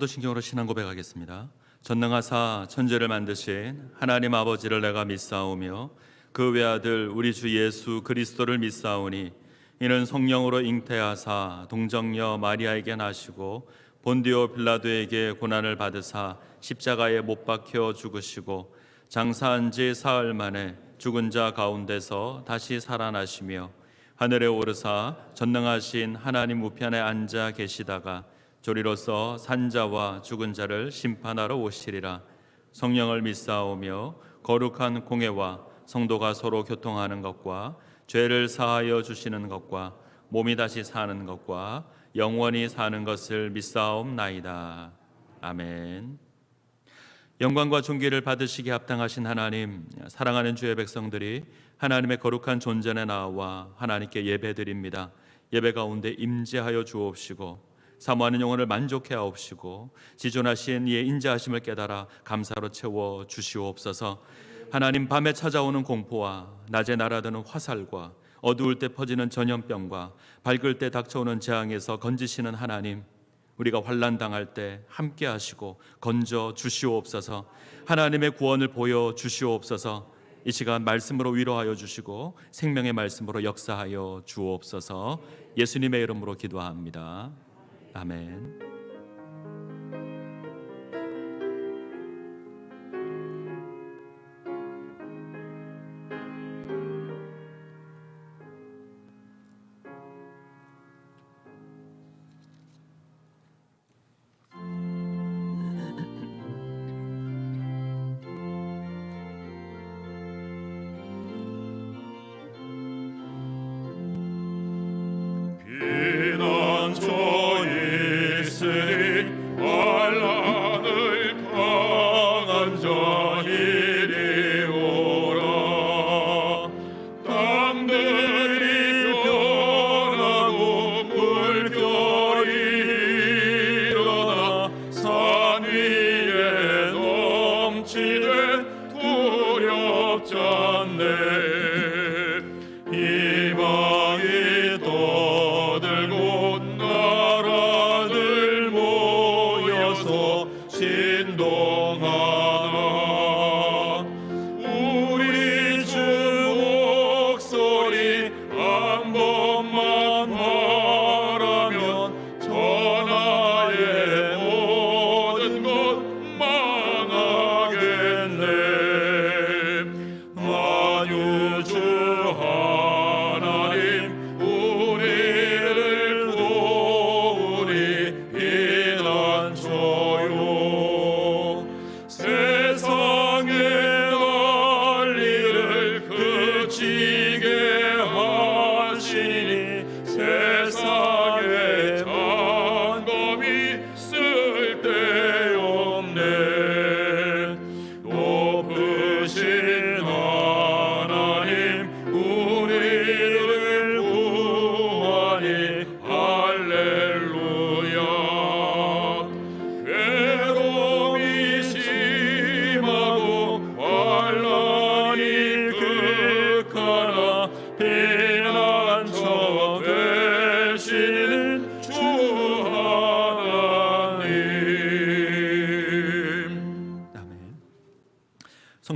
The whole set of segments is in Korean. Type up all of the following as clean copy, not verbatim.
사도신경으로 신앙 고백하겠습니다. 전능하사 천지를 만드신 하나님 아버지를 내가 믿사오며 그 외아들 우리 주 예수 그리스도를 믿사오니 이는 성령으로 잉태하사 동정녀 마리아에게 나시고 본디오 빌라도에게 고난을 받으사 십자가에 못 박혀 죽으시고 장사한 지 사흘 만에 죽은 자 가운데서 다시 살아나시며 하늘에 오르사 전능하신 하나님 우편에 앉아 계시다가 조리로서 산자와 죽은 자를 심판하러 오시리라. 성령을 믿사오며 거룩한 공회와 성도가 서로 교통하는 것과 죄를 사하여 주시는 것과 몸이 다시 사는 것과 영원히 사는 것을 믿사옵나이다. 아멘. 영광과 존귀를 받으시기에 합당하신 하나님, 사랑하는 주의 백성들이 하나님의 거룩한 존전에 나와 하나님께 예배드립니다. 예배 가운데 임재하여 주옵시고 사모하는 영혼을 만족해 하옵시고 지존하신 이의 인자하심을 깨달아 감사로 채워 주시옵소서. 하나님, 밤에 찾아오는 공포와 낮에 날아드는 화살과 어두울 때 퍼지는 전염병과 밝을 때 닥쳐오는 재앙에서 건지시는 하나님, 우리가 환난 당할 때 함께 하시고 건져 주시옵소서. 하나님의 구원을 보여 주시옵소서. 이 시간 말씀으로 위로하여 주시고 생명의 말씀으로 역사하여 주옵소서. 예수님의 이름으로 기도합니다. 아멘.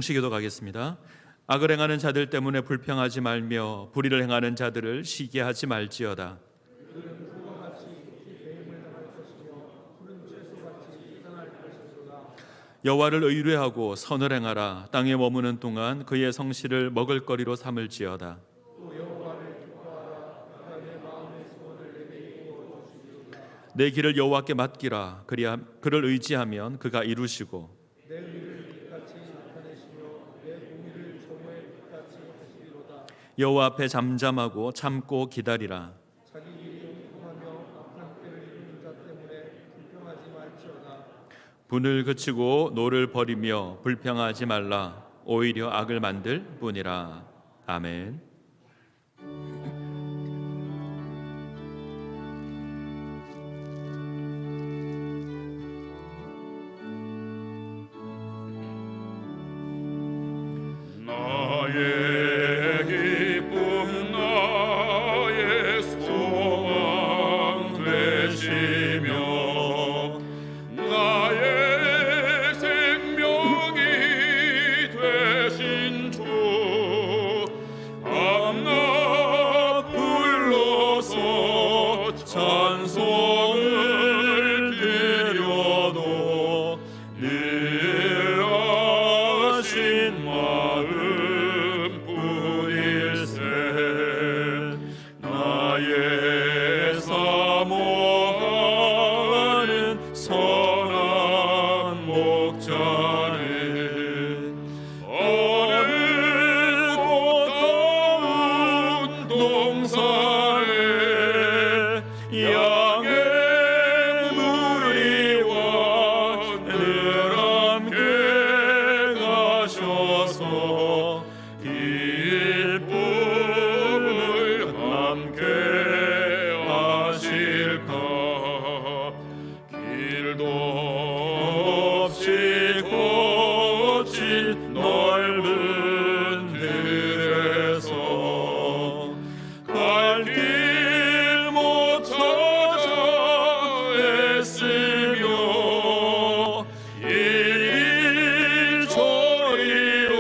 성시기도 가겠습니다. 악을 행하는 자들 때문에 불평하지 말며 불의를 행하는 자들을 시기하지 말지어다. 여호와를 의뢰하고 선을 행하라. 땅에 머무는 동안 그의 성실을 먹을거리로 삼을지어다. 내 길을 여호와께 맡기라. 그를 의지하면 그가 이루시고 여호와 앞에 잠잠하고 참고 기다리라. 분을 그치고 노를 버리며 불평하지 말라. 오히려 악을 만들 뿐이라. 아멘. 나의 소망 되시며 자는 어느 꽃다운 동산에 양의 무리와 늘 함께 가셔서 기쁨을 함께 하실까. 길도 없이 거친 넓은 들에서 갈 길 못 찾아 애쓰며 이리 저리로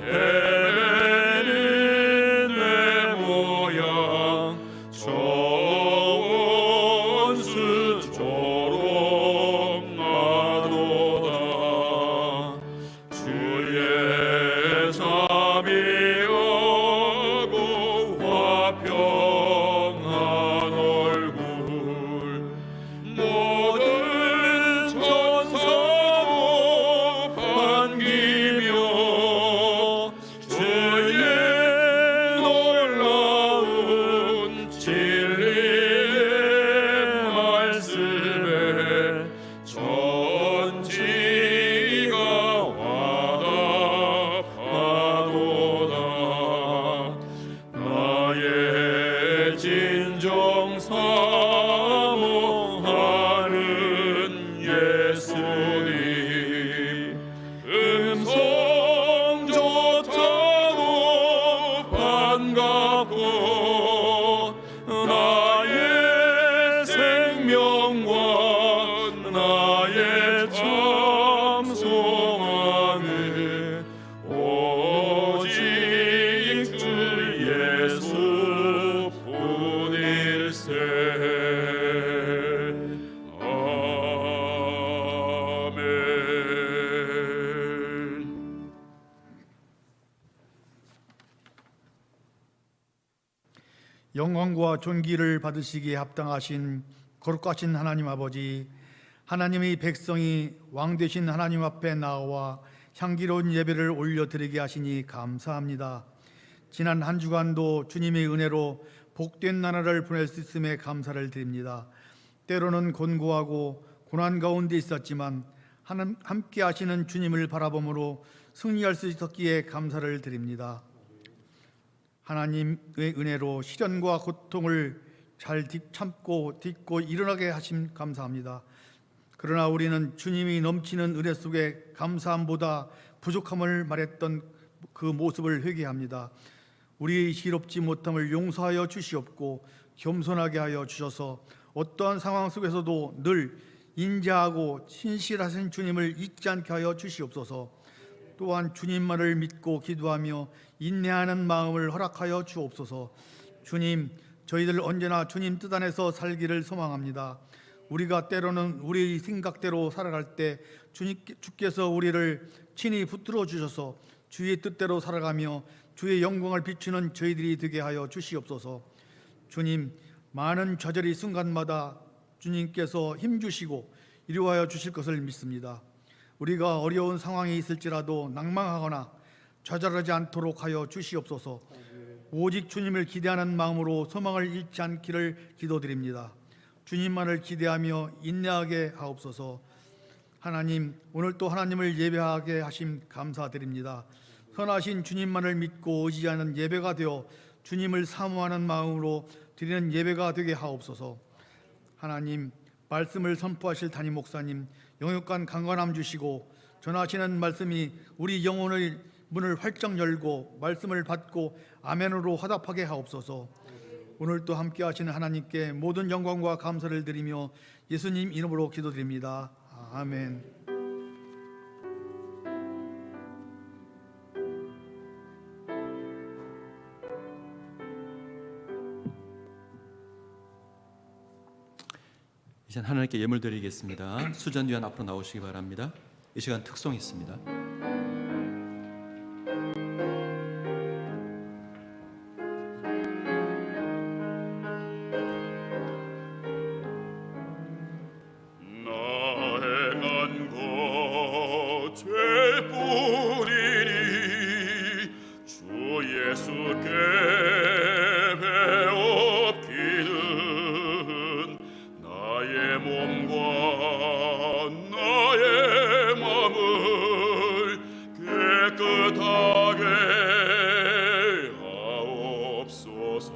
헤매는 내 모양 저 원수처럼 나도다. 주의 자비하고 화평한 얼굴 모든 천사도 반기며 주의 놀라운 진리의 말씀에 전지가 와답하도다. 나의 진정 사모하는 예수님 음성 좋다고 반갑고 나의 생명과 나의 참 소망은 오직 주 예수 뿐일세. 아멘. 영광과 존귀를 받으시기에 합당하신 거룩하신 하나님 아버지, 하나님의 백성이 왕 되신 하나님 앞에 나와 향기로운 예배를 올려드리게 하시니 감사합니다. 지난 한 주간도 주님의 은혜로 복된 나라를 보낼 수 있음에 감사를 드립니다. 때로는 곤고하고 고난 가운데 있었지만 함께 하시는 주님을 바라봄으로 승리할 수 있었기에 감사를 드립니다. 하나님의 은혜로 시련과 고통을 잘 참고 딛고 일어나게 하심 감사합니다. 그러나 우리는 주님이 넘치는 은혜 속에 감사함보다 부족함을 말했던 그 모습을 회개합니다. 우리의 시롭지 못함을 용서하여 주시옵고 겸손하게 하여 주셔서 어떠한 상황 속에서도 늘 인자하고 신실하신 주님을 잊지 않게 하여 주시옵소서. 또한 주님만을 믿고 기도하며 인내하는 마음을 허락하여 주옵소서. 주님, 저희들 언제나 주님 뜻 안에서 살기를 소망합니다. 우리가 때로는 우리 생각대로 살아갈 때 주께서 우리를 친히 붙들어 주셔서 주의 뜻대로 살아가며 주의 영광을 비추는 저희들이 되게 하여 주시옵소서. 주님, 많은 좌절의 순간마다 주님께서 힘주시고 이루하여 주실 것을 믿습니다. 우리가 어려운 상황에 있을지라도 낭망하거나 좌절하지 않도록 하여 주시옵소서. 오직 주님을 기대하는 마음으로 소망을 잃지 않기를 기도드립니다. 주님만을 기대하며 인내하게 하옵소서. 하나님, 오늘 또 하나님을 예배하게 하심 감사드립니다. 선하신 주님만을 믿고 의지하는 예배가 되어 주님을 사모하는 마음으로 드리는 예배가 되게 하옵소서. 하나님, 말씀을 선포하실 담임 목사님 영육간 강건함 주시고 전하시는 말씀이 우리 영혼의 문을 활짝 열고 말씀을 받고 아멘으로 화답하게 하옵소서. 오늘 또 함께 하시는 하나님께 모든 영광과 감사를 드리며 예수님 이름으로 기도드립니다. 아멘. 이제 하나님께 예물 드리겠습니다. 수전위원 앞으로 나오시기 바랍니다. 이 시간 특송이 있습니다. 나 행한 것 나의 마음을 깨끗하게 하옵소서.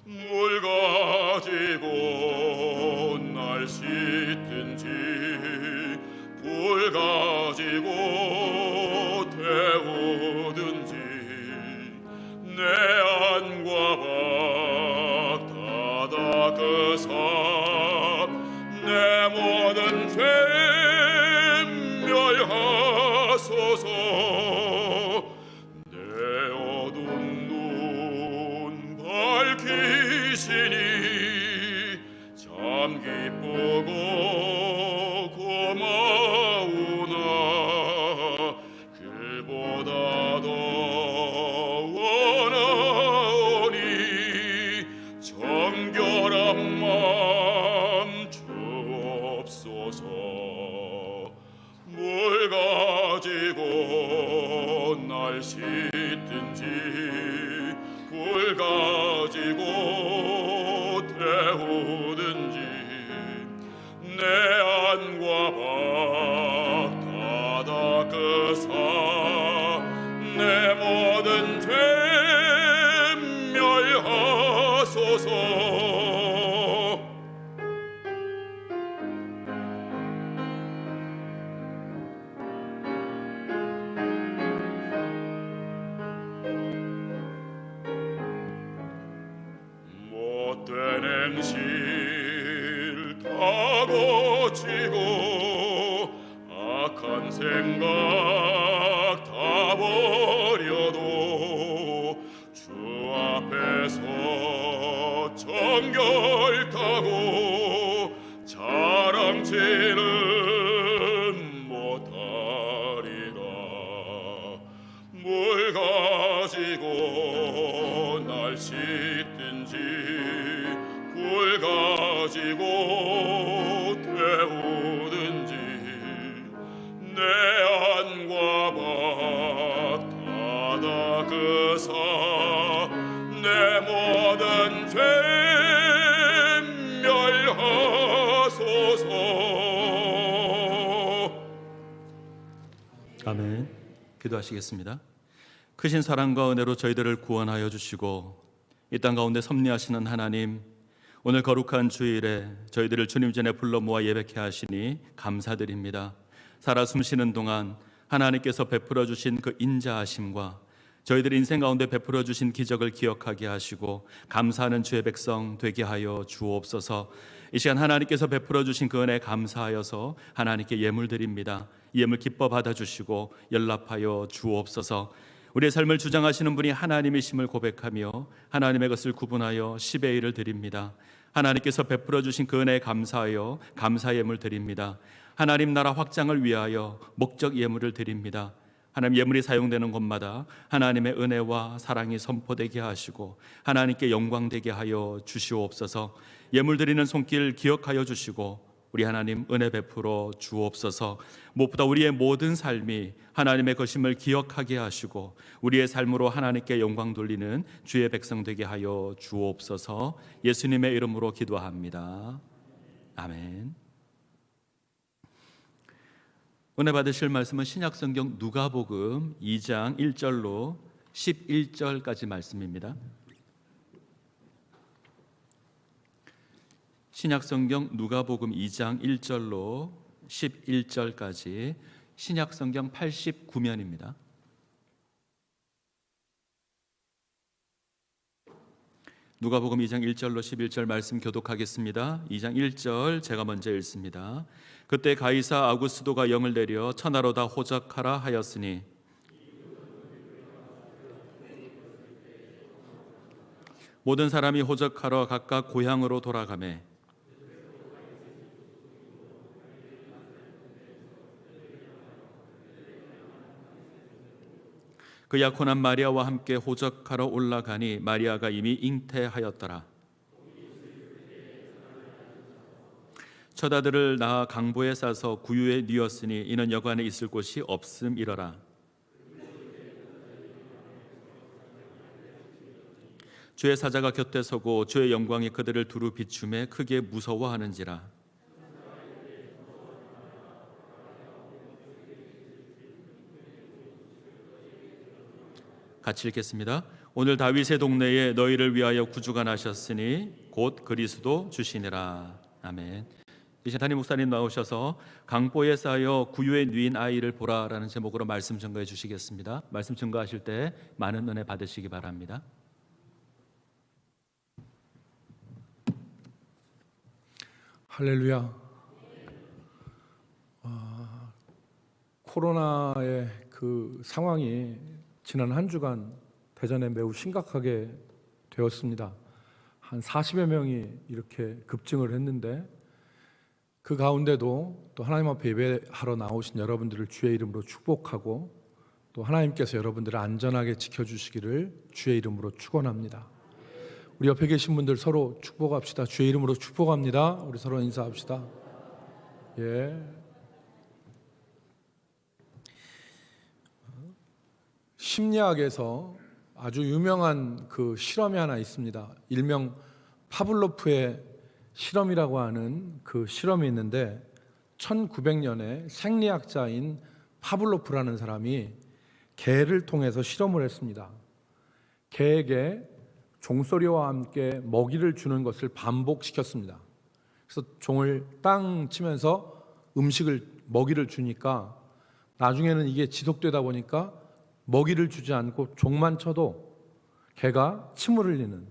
물 가지고 날 씻든지 불 가지고 태우든지 내 안과 밖 다 닦으사 내 모든 죄 멸하소서. 내 어두운 눈 밝히시니 참 기쁘고 고마우나 그보다 더 원하오니 정결한 마음 주옵소서. 물 가지고 날 씻든지 불 가지고 태우든지 내 안과 밖 다 닦으사 내 모든 죄 멸하소서. 못된 행실 다 고치고 악한 생각 다 버려도 주 앞에서 정결타고 자랑치는 못하리라. 물 가지고 날 씻든지 불 가지고 태우든지 내 안과 밖 다 닦으사 내 모든 죄 멸하소서. 아멘. 기도하시겠습니다. 크신 사랑과 은혜로 저희들을 구원하여 주시고 이 땅 가운데 섭리하시는 하나님, 오늘 거룩한 주일에 저희들을 주님 전에 불러 모아 예배케 하시니 감사드립니다. 살아 숨쉬는 동안 하나님께서 베풀어 주신 그 인자하심과 저희들 인생 가운데 베풀어 주신 기적을 기억하게 하시고 감사하는 주의 백성 되게 하여 주옵소서. 이 시간 하나님께서 베풀어 주신 그 은혜 감사하여서 하나님께 예물 드립니다. 이 예물 기뻐 받아주시고 연락하여 주옵소서. 우리의 삶을 주장하시는 분이 하나님이심을 고백하며 하나님의 것을 구분하여 10의 1을 드립니다. 하나님께서 베풀어 주신 그 은혜에 감사하여 감사 예물 드립니다. 하나님 나라 확장을 위하여 목적 예물을 드립니다. 하나님 예물이 사용되는 곳마다 하나님의 은혜와 사랑이 선포되게 하시고 하나님께 영광되게 하여 주시옵소서. 예물 드리는 손길 기억하여 주시고 우리 하나님 은혜 베풀어 주옵소서. 무엇보다 우리의 모든 삶이 하나님의 것임을 기억하게 하시고 우리의 삶으로 하나님께 영광 돌리는 주의 백성 되게 하여 주옵소서. 예수님의 이름으로 기도합니다. 아멘. 은혜 받으실 말씀은 신약성경 누가복음 2장 1절로 11절까지 말씀입니다. 신약성경 누가복음 2장 1절로 11절까지 신약성경 89면입니다. 누가복음 2장 1절로 11절 말씀 교독하겠습니다. 2장 1절 제가 먼저 읽습니다. 그때 가이사 아구스도가 영을 내려 천하로 다 호적하라 하였으니 모든 사람이 호적하러 각각 고향으로 돌아가매 그 약혼한 마리아와 함께 호적하러 올라가니 마리아가 이미 잉태하였더라. 처자들을 낳아 강보에 싸서 구유에 뉘었으니 이는 여관에 있을 곳이 없음이러라. 주의 사자가 곁에 서고 주의 영광이 그들을 두루 비추매 크게 무서워하는지라. 같이 읽겠습니다. 오늘 다윗의 동네에 너희를 위하여 구주가 나셨으니 곧 그리스도 주시니라. 아멘. 이제 담임 목사님 나오셔서 강보에 쌓여 구유에 누인 아이를 보라라는 제목으로 말씀 증거해 주시겠습니다. 말씀 증거하실 때 많은 은혜 받으시기 바랍니다. 할렐루야. 코로나의 그 상황이 지난 한 주간 대전에 매우 심각하게 되었습니다. 한 40여 명이 이렇게 급증을 했는데 그 가운데도 또 하나님 앞에 예배하러 나오신 여러분들을 주의 이름으로 축복하고 또 하나님께서 여러분들을 안전하게 지켜주시기를 주의 이름으로 축원합니다. 우리 옆에 계신 분들 서로 축복합시다. 주의 이름으로 축복합니다. 우리 서로 인사합시다. 예. 심리학에서 아주 유명한 그 실험이 하나 있습니다. 일명 파블로프의 실험이라고 하는 그 실험이 있는데 1900년에 생리학자인 파블로프라는 사람이 개를 통해서 실험을 했습니다. 개에게 종소리와 함께 먹이를 주는 것을 반복시켰습니다. 그래서 종을 땅 치면서 먹이를 주니까 나중에는 이게 지속되다 보니까 먹이를 주지 않고 종만 쳐도 개가 침을 흘리는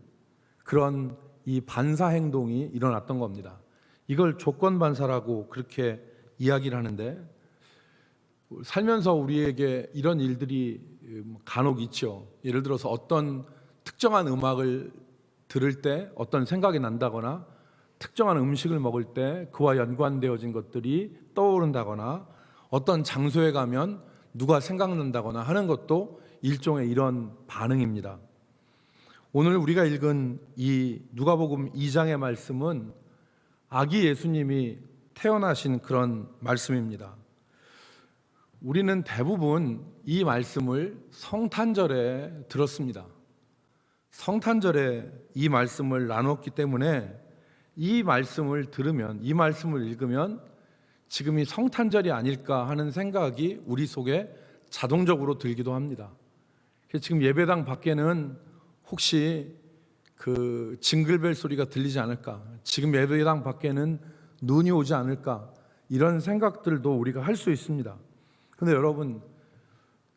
그런 이 반사 행동이 일어났던 겁니다. 이걸 조건 반사라고 그렇게 이야기를 하는데 살면서 우리에게 이런 일들이 간혹 있죠. 예를 들어서 어떤 특정한 음악을 들을 때 어떤 생각이 난다거나 특정한 음식을 먹을 때 그와 연관되어진 것들이 떠오른다거나 어떤 장소에 가면 누가 생각난다거나 하는 것도 일종의 이런 반응입니다. 오늘 우리가 읽은 이 누가복음 2장의 말씀은 아기 예수님이 태어나신 그런 말씀입니다. 우리는 대부분 이 말씀을 성탄절에 들었습니다. 성탄절에 이 말씀을 나눴기 때문에 이 말씀을 들으면, 이 말씀을 읽으면 지금이 성탄절이 아닐까 하는 생각이 우리 속에 자동적으로 들기도 합니다. 지금 예배당 밖에는 혹시 그 징글벨 소리가 들리지 않을까, 지금 예배당 밖에는 눈이 오지 않을까, 이런 생각들도 우리가 할 수 있습니다. 그런데 여러분,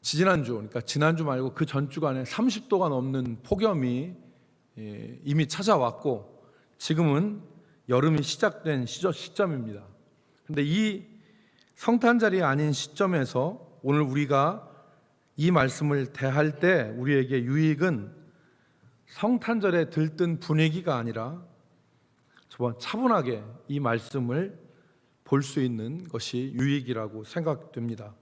지난주, 그러니까 지난주 말고 그 전주간에 30도가 넘는 폭염이 이미 찾아왔고 지금은 여름이 시작된 시점입니다. 그런데 이 성탄절이 아닌 시점에서 오늘 우리가 이 말씀을 대할 때 우리에게 유익은 성탄절에 들뜬 분위기가 아니라 차분하게 이 말씀을 볼 수 있는 것이 유익이라고 생각됩니다.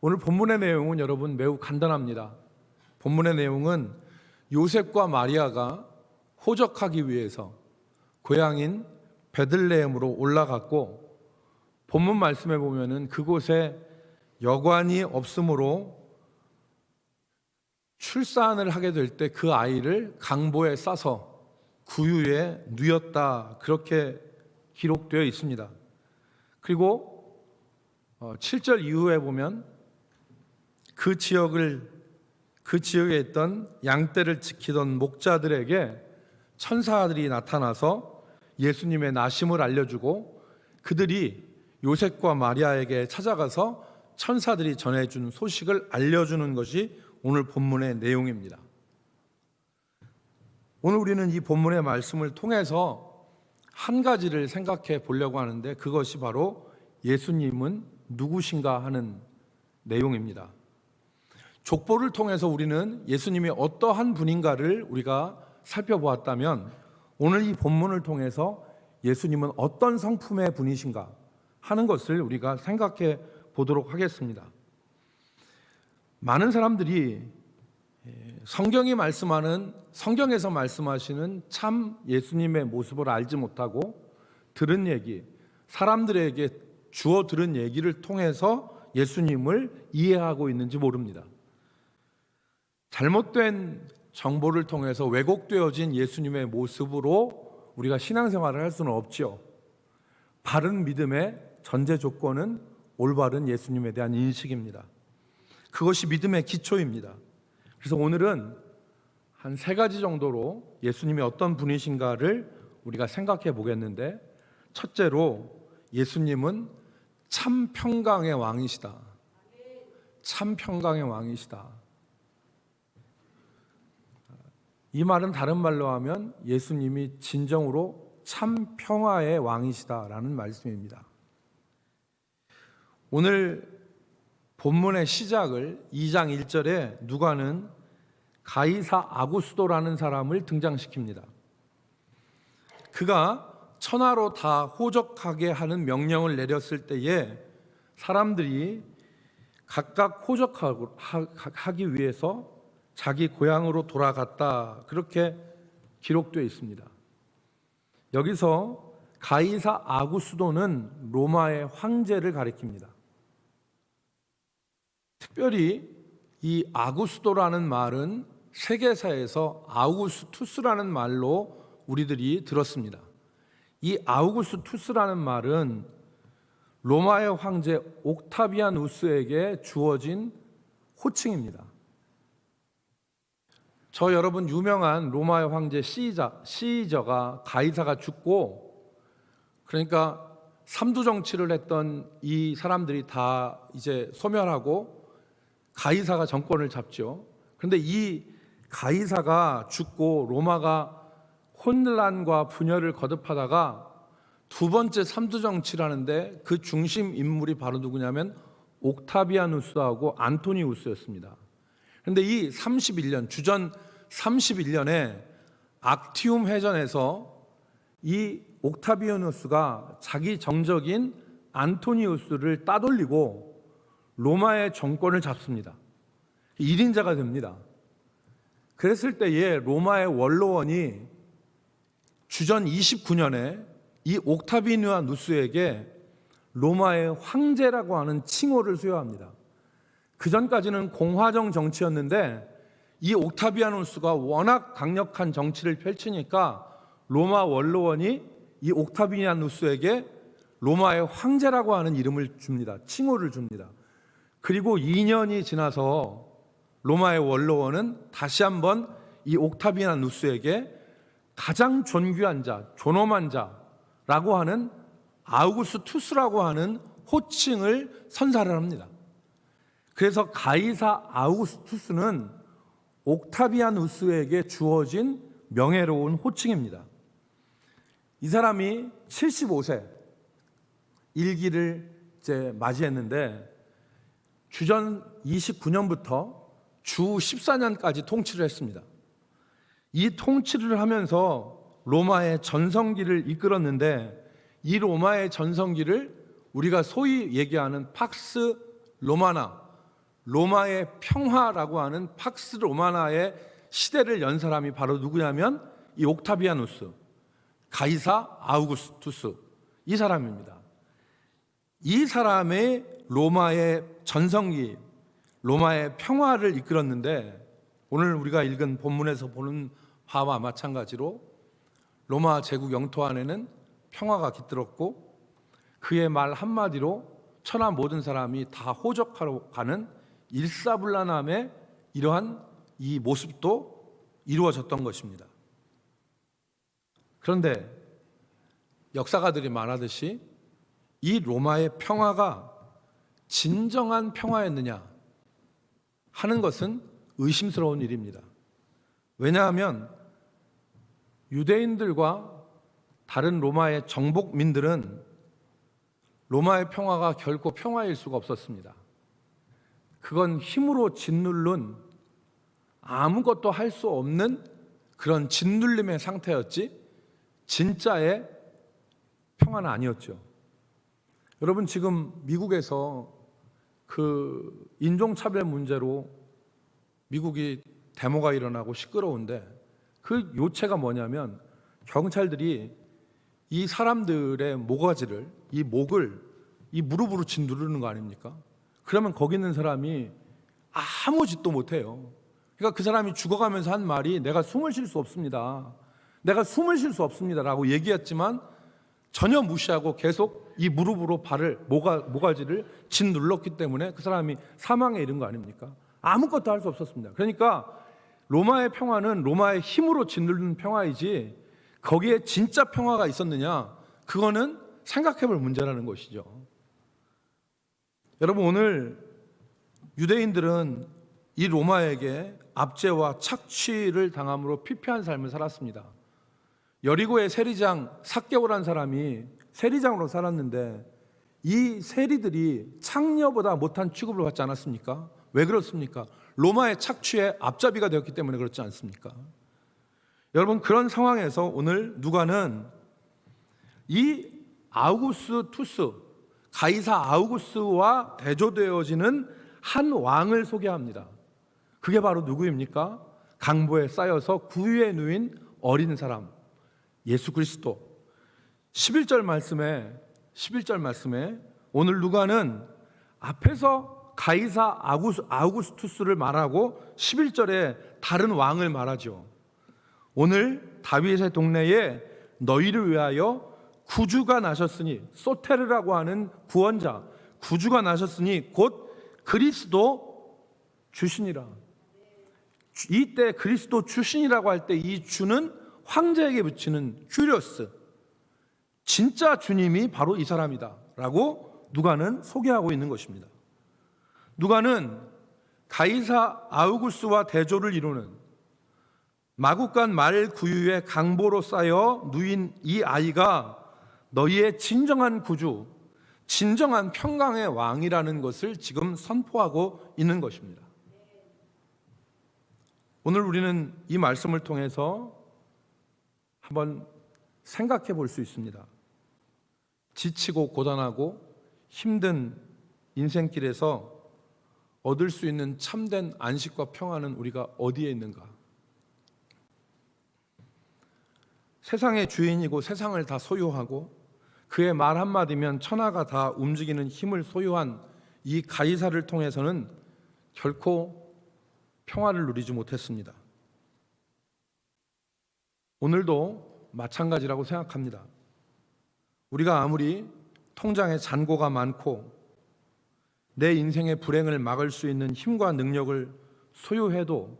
오늘 본문의 내용은 여러분 매우 간단합니다. 본문의 내용은 요셉과 마리아가 호적하기 위해서 고향인 베들레헴으로 올라갔고 본문 말씀에 보면은 그곳에 여관이 없으므로 출산을 하게 될 때 그 아이를 강보에 싸서 구유에 누였다, 그렇게 기록되어 있습니다. 그리고 7절 이후에 보면 그 지역에 있던 양떼를 지키던 목자들에게 천사들이 나타나서 예수님의 나심을 알려주고 그들이 요셉과 마리아에게 찾아가서 천사들이 전해준 소식을 알려주는 것이 오늘 본문의 내용입니다. 오늘 우리는 이 본문의 말씀을 통해서 한 가지를 생각해 보려고 하는데 그것이 바로 예수님은 누구신가 하는 내용입니다. 족보를 통해서 우리는 예수님이 어떠한 분인가를 우리가 살펴보았다면 오늘 이 본문을 통해서 예수님은 어떤 성품의 분이신가 하는 것을 우리가 생각해 보도록 하겠습니다. 많은 사람들이 성경에서 말씀하시는 참 예수님의 모습을 알지 못하고 들은 얘기, 사람들에게 주워 들은 얘기를 통해서 예수님을 이해하고 있는지 모릅니다. 잘못된 정보를 통해서 왜곡되어진 예수님의 모습으로 우리가 신앙생활을 할 수는 없죠. 바른 믿음의 전제 조건은 올바른 예수님에 대한 인식입니다. 그것이 믿음의 기초입니다. 그래서 오늘은 한 3가지 정도로 예수님이 어떤 분이신가를 우리가 생각해 보겠는데, 첫째로 예수님은 참 평강의 왕이시다. 참 평강의 왕이시다. 이 말은 다른 말로 하면 예수님이 진정으로 참 평화의 왕이시다라는 말씀입니다. 오늘 본문의 시작을 2장 1절에 누가는 가이사 아구스도라는 사람을 등장시킵니다. 그가 천하로 다 호적하게 하는 명령을 내렸을 때에 사람들이 각각 호적하기 위해서 자기 고향으로 돌아갔다, 그렇게 기록되어 있습니다. 여기서 가이사 아구스도는 로마의 황제를 가리킵니다. 특별히 이 아구스도라는 말은 세계사에서 아우구스투스라는 말로 우리들이 들었습니다. 이 아우구스투스라는 말은 로마의 황제 옥타비아누스에게 주어진 호칭입니다. 저 여러분 유명한 로마의 황제 시저가 가이사가 죽고, 그러니까 삼두 정치를 했던 이 사람들이 다 이제 소멸하고 가이사가 정권을 잡죠. 그런데 이 가이사가 죽고 로마가 혼란과 분열을 거듭하다가 두 번째 삼두 정치를 하는데 그 중심 인물이 바로 누구냐면 옥타비아누스하고 안토니우스였습니다. 그런데 이 31년, 주전 31년에 악티움 해전에서 이 옥타비아누스가 자기 정적인 안토니우스를 따돌리고 로마의 정권을 잡습니다. 1인자가 됩니다. 그랬을 때에 로마의 원로원이 주전 29년에 이 옥타비아누스에게 로마의 황제라고 하는 칭호를 수여합니다. 그 전까지는 공화정 정치였는데 이 옥타비아누스가 워낙 강력한 정치를 펼치니까 로마 원로원이 이 옥타비아누스에게 로마의 황제라고 하는 이름을 줍니다. 칭호를 줍니다. 그리고 2년이 지나서 로마의 원로원은 다시 한번 이 옥타비아누스에게 가장 존귀한 자, 존엄한 자라고 하는 아우구스투스라고 하는 호칭을 선사를 합니다. 그래서 가이사 아우구스투스는 옥타비아누스에게 주어진 명예로운 호칭입니다. 이 사람이 75세 일기를 이제 맞이했는데 주전 29년부터 주 14년까지 통치를 했습니다. 이 통치를 하면서 로마의 전성기를 이끌었는데, 이 로마의 전성기를 우리가 소위 얘기하는 팍스 로마나, 로마의 평화라고 하는 팍스 로마나의 시대를 연 사람이 바로 누구냐면 이 옥타비아누스, 가이사 아우구스투스, 이 사람입니다. 이 사람의 로마의 전성기, 로마의 평화를 이끌었는데, 오늘 우리가 읽은 본문에서 보는 바와 마찬가지로 로마 제국 영토 안에는 평화가 깃들었고, 그의 말 한마디로 천하 모든 사람이 다 호적하러 가는 일사불란함의 이러한 이 모습도 이루어졌던 것입니다. 그런데 역사가들이 말하듯이 이 로마의 평화가 진정한 평화였느냐 하는 것은 의심스러운 일입니다. 왜냐하면 유대인들과 다른 로마의 정복민들은 로마의 평화가 결코 평화일 수가 없었습니다. 그건 힘으로 짓누른, 아무것도 할 수 없는 그런 짓눌림의 상태였지 진짜의 평화는 아니었죠. 여러분, 지금 미국에서 그 인종차별 문제로 미국이 데모가 일어나고 시끄러운데, 그 요체가 뭐냐면 경찰들이 이 사람들의 모가지를, 이 목을 이 무릎으로 짓누르는 거 아닙니까? 그러면 거기 있는 사람이 아무 짓도 못해요. 그러니까 그 사람이 죽어가면서 한 말이 내가 숨을 쉴 수 없습니다. 내가 숨을 쉴 수 없습니다 라고 얘기했지만 전혀 무시하고 계속 이 무릎으로 발을, 모가지를 짓눌렀기 때문에 그 사람이 사망에 이른 거 아닙니까? 아무것도 할 수 없었습니다. 그러니까 로마의 평화는 로마의 힘으로 짓누르는 평화이지 거기에 진짜 평화가 있었느냐, 그거는 생각해 볼 문제라는 것이죠. 여러분, 오늘 유대인들은 이 로마에게 압제와 착취를 당함으로 피폐한 삶을 살았습니다. 여리고의 세리장 삭개오라는 사람이 세리장으로 살았는데 이 세리들이 창녀보다 못한 취급을 받지 않았습니까? 왜 그렇습니까? 로마의 착취에 앞잡이가 되었기 때문에 그렇지 않습니까? 여러분, 그런 상황에서 오늘 누가는 이 아우구스투스, 가이사 아우구스와 대조되어지는 한 왕을 소개합니다. 그게 바로 누구입니까? 강보에 쌓여서 구유에 누인 어린 사람, 예수 그리스도. 11절 말씀에 오늘 누가는 앞에서 가이사 아우구스투스를 말하고 11절에 다른 왕을 말하죠. 오늘 다윗의 동네에 너희를 위하여 구주가 나셨으니, 소테르라고 하는 구원자, 구주가 나셨으니 곧 그리스도 주시니라. 이때 그리스도 주신이라고 할 때 이 주는 황제에게 붙이는 큐리오스, 진짜 주님이 바로 이 사람이다 라고 누가는 소개하고 있는 것입니다. 누가는 가이사 아우구스와 대조를 이루는 마국간 말 구유의 강보로 쌓여 누인 이 아이가 너희의 진정한 구주, 진정한 평강의 왕이라는 것을 지금 선포하고 있는 것입니다. 오늘 우리는 이 말씀을 통해서 한번 생각해 볼 수 있습니다. 지치고 고단하고 힘든 인생길에서 얻을 수 있는 참된 안식과 평안은 우리가 어디에 있는가? 세상의 주인이고 세상을 다 소유하고 그의 말 한마디면 천하가 다 움직이는 힘을 소유한 이 가이사를 통해서는 결코 평화를 누리지 못했습니다. 오늘도 마찬가지라고 생각합니다. 우리가 아무리 통장에 잔고가 많고 내 인생의 불행을 막을 수 있는 힘과 능력을 소유해도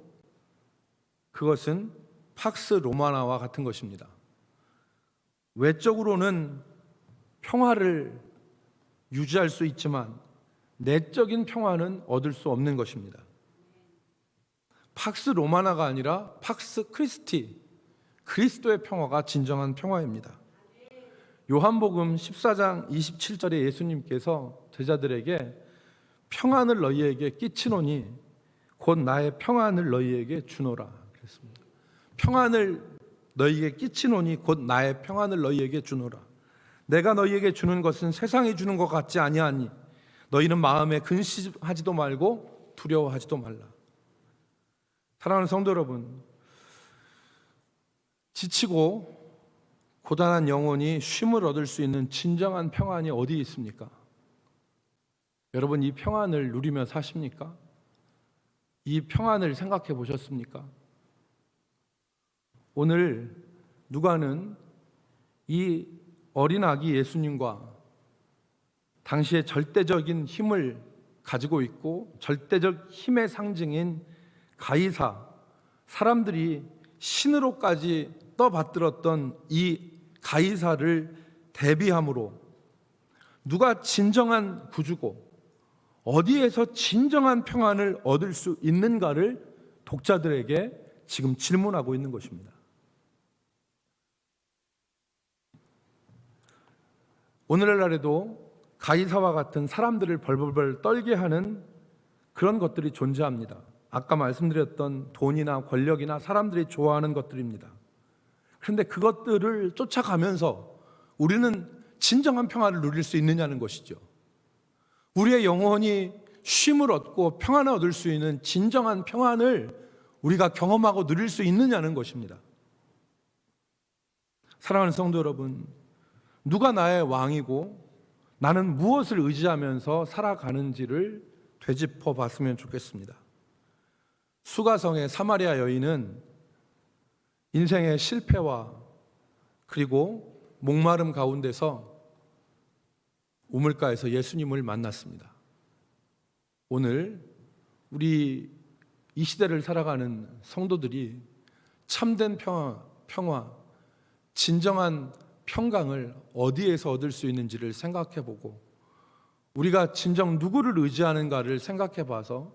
그것은 팍스 로마나와 같은 것입니다. 외적으로는 평화를 유지할 수 있지만 내적인 평화는 얻을 수 없는 것입니다. 팍스 로마나가 아니라 팍스 크리스티, 그리스도의 평화가 진정한 평화입니다. 요한복음 14장 27절에 예수님께서 제자들에게 평안을 너희에게 끼치노니 곧 나의 평안을 너희에게 주노라 그랬습니다. 평안을 너희에게 끼치노니 곧 나의 평안을 너희에게 주노라. 내가 너희에게 주는 것은 세상이 주는 것 같지 아니하니 너희는 마음에 근심하지도 말고 두려워하지도 말라. 사랑하는 성도 여러분, 지치고 고단한 영혼이 쉼을 얻을 수 있는 진정한 평안이 어디 있습니까? 여러분, 이 평안을 누리며 사십니까? 이 평안을 생각해 보셨습니까? 오늘 누가는 이 어린 아기 예수님과 당시의 절대적인 힘을 가지고 있고 절대적 힘의 상징인 가이사, 사람들이 신으로까지 떠받들었던 이 가이사를 대비함으로 누가 진정한 구주고 어디에서 진정한 평안을 얻을 수 있는가를 독자들에게 지금 질문하고 있는 것입니다. 오늘날에도 가이사와 같은 사람들을 벌벌벌 떨게 하는 그런 것들이 존재합니다. 아까 말씀드렸던 돈이나 권력이나 사람들이 좋아하는 것들입니다. 그런데 그것들을 쫓아가면서 우리는 진정한 평화를 누릴 수 있느냐는 것이죠. 우리의 영혼이 쉼을 얻고 평안을 얻을 수 있는 진정한 평안을 우리가 경험하고 누릴 수 있느냐는 것입니다. 사랑하는 성도 여러분, 누가 나의 왕이고 나는 무엇을 의지하면서 살아가는지를 되짚어 봤으면 좋겠습니다. 수가성의 사마리아 여인은 인생의 실패와 그리고 목마름 가운데서 우물가에서 예수님을 만났습니다. 오늘 우리 이 시대를 살아가는 성도들이 참된 평화, 진정한 평강을 어디에서 얻을 수 있는지를 생각해보고 우리가 진정 누구를 의지하는가를 생각해봐서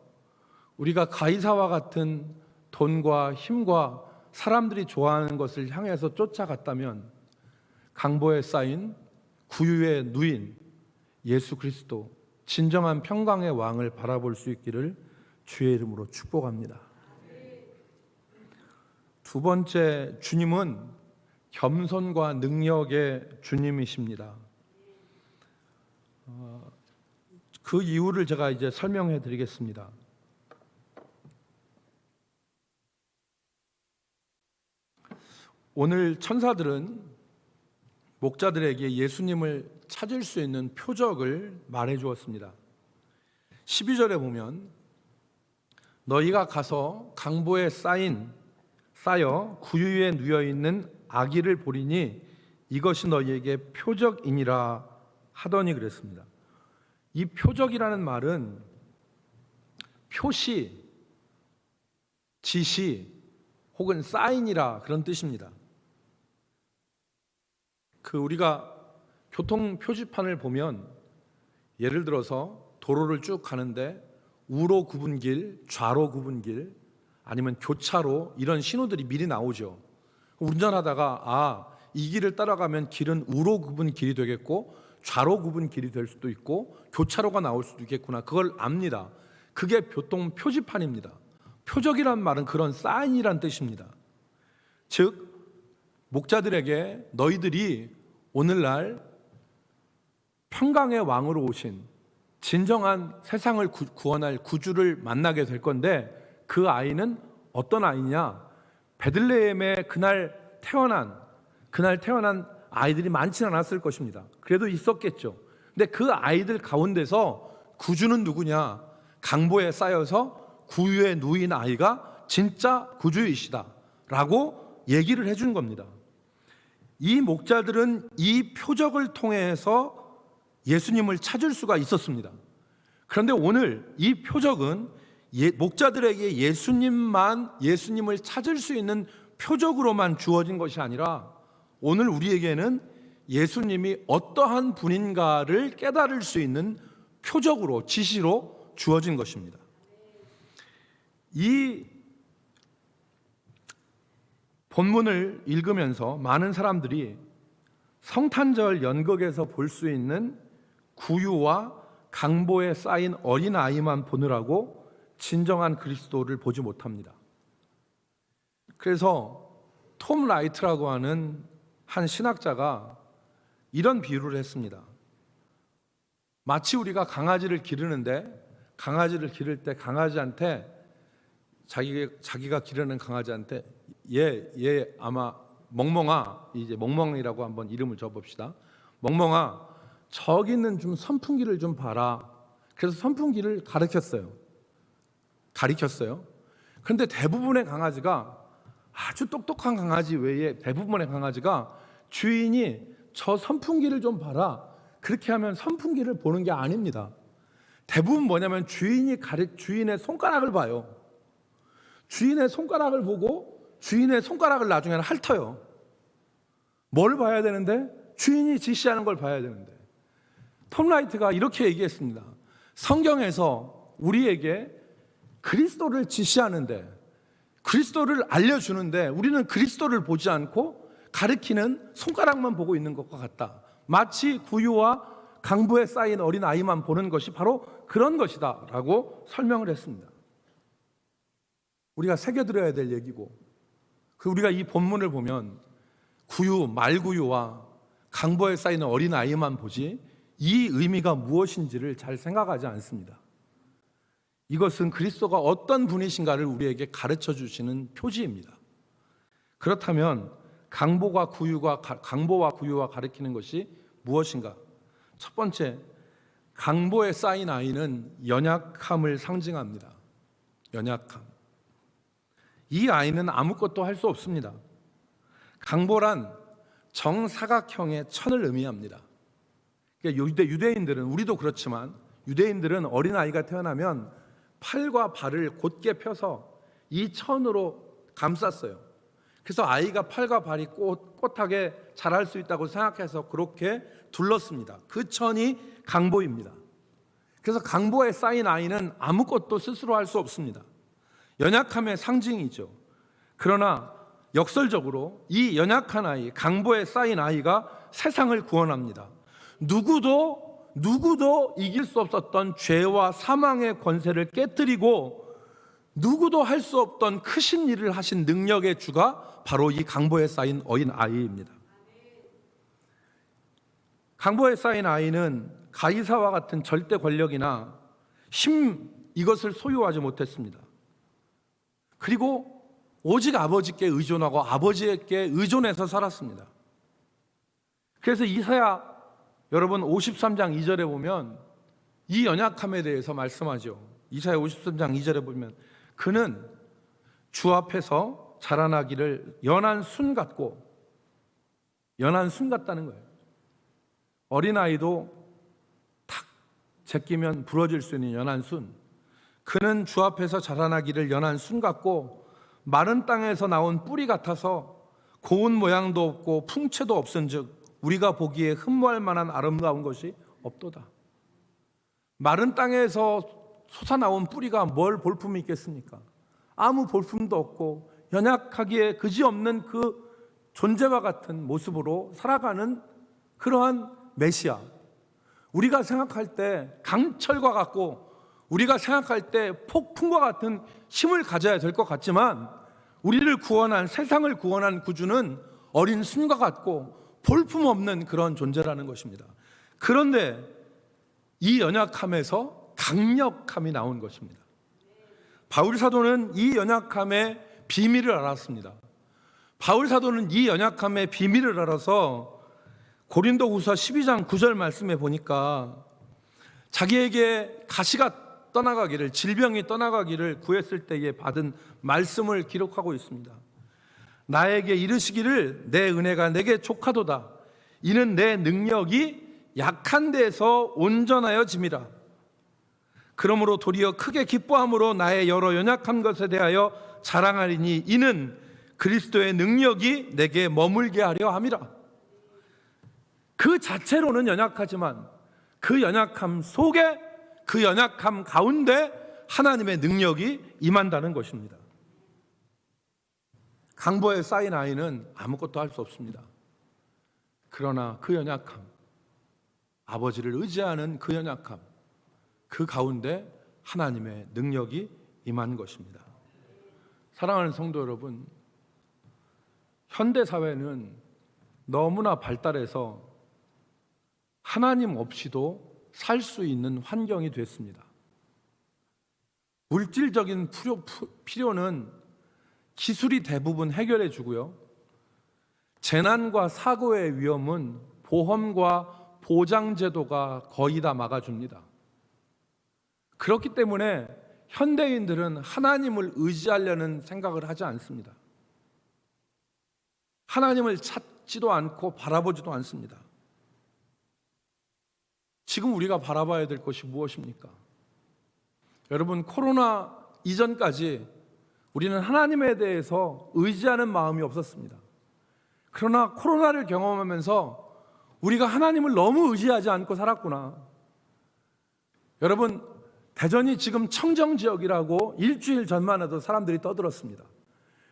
우리가 가이사와 같은 돈과 힘과 사람들이 좋아하는 것을 향해서 쫓아갔다면 강보에 쌓인 구유의 누인 예수 그리스도 진정한 평강의 왕을 바라볼 수 있기를 주의 이름으로 축복합니다. 두 번째, 주님은 겸손과 능력의 주님이십니다. 그 이유를 제가 이제 설명해 드리겠습니다. 오늘 천사들은 목자들에게 예수님을 찾을 수 있는 표적을 말해 주었습니다. 12절에 보면 너희가 가서 강보에 쌓여 구유에 누여 있는 아기를 보리니 이것이 너희에게 표적이니라 하더니 그랬습니다. 이 표적이라는 말은 표시, 지시 혹은 사인이라 그런 뜻입니다. 우리가 교통 표지판을 보면 예를 들어서 도로를 쭉 가는데 우로 굽은 길, 좌로 굽은 길, 아니면 교차로 이런 신호들이 미리 나오죠. 운전하다가 이 길을 따라가면 길은 우로 굽은 길이 되겠고 좌로 굽은 길이 될 수도 있고 교차로가 나올 수도 있겠구나. 그걸 압니다. 그게 교통 표지판입니다. 표적이란 말은 그런 사인이란 뜻입니다. 즉 목자들에게 너희들이 오늘날 평강의 왕으로 오신 진정한 세상을 구원할 구주를 만나게 될 건데 그 아이는 어떤 아이냐? 베들레헴에 그날 태어난 아이들이 많지는 않았을 것입니다. 그래도 있었겠죠. 근데 그 아이들 가운데서 구주는 누구냐? 강보에 쌓여서 구유에 누인 아이가 진짜 구주이시다 라고 얘기를 해준 겁니다. 이 목자들은 이 표적을 통해서 예수님을 찾을 수가 있었습니다. 그런데 오늘 이 표적은 목자들에게 예수님을 찾을 수 있는 표적으로만 주어진 것이 아니라 오늘 우리에게는 예수님이 어떠한 분인가를 깨달을 수 있는 표적으로, 지시로 주어진 것입니다. 이 본문을 읽으면서 많은 사람들이 성탄절 연극에서 볼 수 있는 구유와 강보에 쌓인 어린아이만 보느라고 진정한 그리스도를 보지 못합니다. 그래서 톰 라이트라고 하는 한 신학자가 이런 비유를 했습니다. 마치 우리가 강아지를 기르는데 강아지를 기를 때 강아지한테 자기가 기르는 강아지한테 얘 아마 멍멍아, 이제 멍멍이라고 한번 이름을 줘봅시다. 멍멍아, 저기 있는 좀 선풍기를 좀 봐라. 그래서 선풍기를 가리켰어요. 그런데 대부분의 강아지가, 아주 똑똑한 강아지 외에 대부분의 강아지가 주인이 저 선풍기를 좀 봐라, 그렇게 하면 선풍기를 보는 게 아닙니다. 대부분 뭐냐면 주인의 손가락을 봐요. 주인의 손가락을 보고 주인의 손가락을 나중에는 핥어요. 뭘 봐야 되는데? 주인이 지시하는 걸 봐야 되는데. 톰 라이트가 이렇게 얘기했습니다. 성경에서 우리에게 그리스도를 지시하는데, 그리스도를 알려주는데 우리는 그리스도를 보지 않고 가리키는 손가락만 보고 있는 것과 같다. 마치 구유와 강보에 쌓인 어린 아이만 보는 것이 바로 그런 것이다 라고 설명을 했습니다. 우리가 새겨들어야 될 얘기고, 우리가 이 본문을 보면 말구유와 강보에 쌓이는 어린 아이만 보지 이 의미가 무엇인지를 잘 생각하지 않습니다. 이것은 그리스도가 어떤 분이신가를 우리에게 가르쳐 주시는 표지입니다. 그렇다면 강보와 구유가 가리키는 것이 무엇인가? 첫 번째, 강보에 쌓인 아이는 연약함을 상징합니다. 연약함. 이 아이는 아무것도 할 수 없습니다. 강보란 정사각형의 천을 의미합니다. 그러니까 유대인들은, 우리도 그렇지만 유대인들은 어린아이가 태어나면 팔과 발을 곧게 펴서 이 천으로 감쌌어요. 그래서 아이가 팔과 발이 꼿꼿하게 자랄 수 있다고 생각해서 그렇게 둘렀습니다. 그 천이 강보입니다. 그래서 강보에 쌓인 아이는 아무것도 스스로 할 수 없습니다. 연약함의 상징이죠. 그러나 역설적으로 이 연약한 아이, 강보에 쌓인 아이가 세상을 구원합니다. 누구도 이길 수 없었던 죄와 사망의 권세를 깨뜨리고 누구도 할 수 없던 크신 일을 하신 능력의 주가 바로 이 강보에 쌓인 어린 아이입니다. 강보에 쌓인 아이는 가이사와 같은 절대 권력이나 힘 이것을 소유하지 못했습니다. 그리고 오직 아버지께 의존하고 아버지에게 의존해서 살았습니다. 그래서 이사야 여러분 53장 2절에 보면 이 연약함에 대해서 말씀하죠. 이사야 53장 2절에 보면 그는 주 앞에서 자라나기를 연한 순 같고, 연한 순 같다는 거예요. 어린아이도 탁 제끼면 부러질 수 있는 연한 순. 그는 주 앞에서 자라나기를 연한 순 같고 마른 땅에서 나온 뿌리 같아서 고운 모양도 없고 풍채도 없은즉 우리가 보기에 흠모할 만한 아름다운 것이 없도다. 마른 땅에서 솟아나온 뿌리가 뭘 볼품이 있겠습니까? 아무 볼품도 없고 연약하기에 그지없는 그 존재와 같은 모습으로 살아가는 그러한 메시아. 우리가 생각할 때 강철과 같고 우리가 생각할 때 폭풍과 같은 힘을 가져야 될 것 같지만 우리를 구원한, 세상을 구원한 구주는 어린 순과 같고 볼품없는 그런 존재라는 것입니다. 그런데 이 연약함에서 강력함이 나온 것입니다. 바울 사도는 이 연약함의 비밀을 알았습니다. 바울 사도는 이 연약함의 비밀을 알아서 고린도후서 12장 9절 말씀에 보니까 자기에게 가시가 떠나가기를, 질병이 떠나가기를 구했을 때에 받은 말씀을 기록하고 있습니다. 나에게 이르시기를 내 은혜가 내게 족하도다. 이는 내 능력이 약한 데에서 온전하여 짐이라. 그러므로 도리어 크게 기뻐함으로 나의 여러 연약한 것에 대하여 자랑하리니 이는 그리스도의 능력이 내게 머물게 하려 함이라. 그 자체로는 연약하지만 그 연약함 속에, 그 연약함 가운데 하나님의 능력이 임한다는 것입니다. 강보에 쌓인 아이는 아무것도 할 수 없습니다. 그러나 그 연약함, 아버지를 의지하는 그 연약함, 그 가운데 하나님의 능력이 임한 것입니다. 사랑하는 성도 여러분, 현대 사회는 너무나 발달해서 하나님 없이도 살 수 있는 환경이 됐습니다. 물질적인 필요는 기술이 대부분 해결해 주고요. 재난과 사고의 위험은 보험과 보장제도가 거의 다 막아줍니다. 그렇기 때문에 현대인들은 하나님을 의지하려는 생각을 하지 않습니다. 하나님을 찾지도 않고 바라보지도 않습니다. 지금 우리가 바라봐야 될 것이 무엇입니까? 여러분, 코로나 이전까지 우리는 하나님에 대해서 의지하는 마음이 없었습니다. 그러나 코로나를 경험하면서 우리가 하나님을 너무 의지하지 않고 살았구나. 여러분, 대전이 지금 청정지역이라고 일주일 전만 해도 사람들이 떠들었습니다.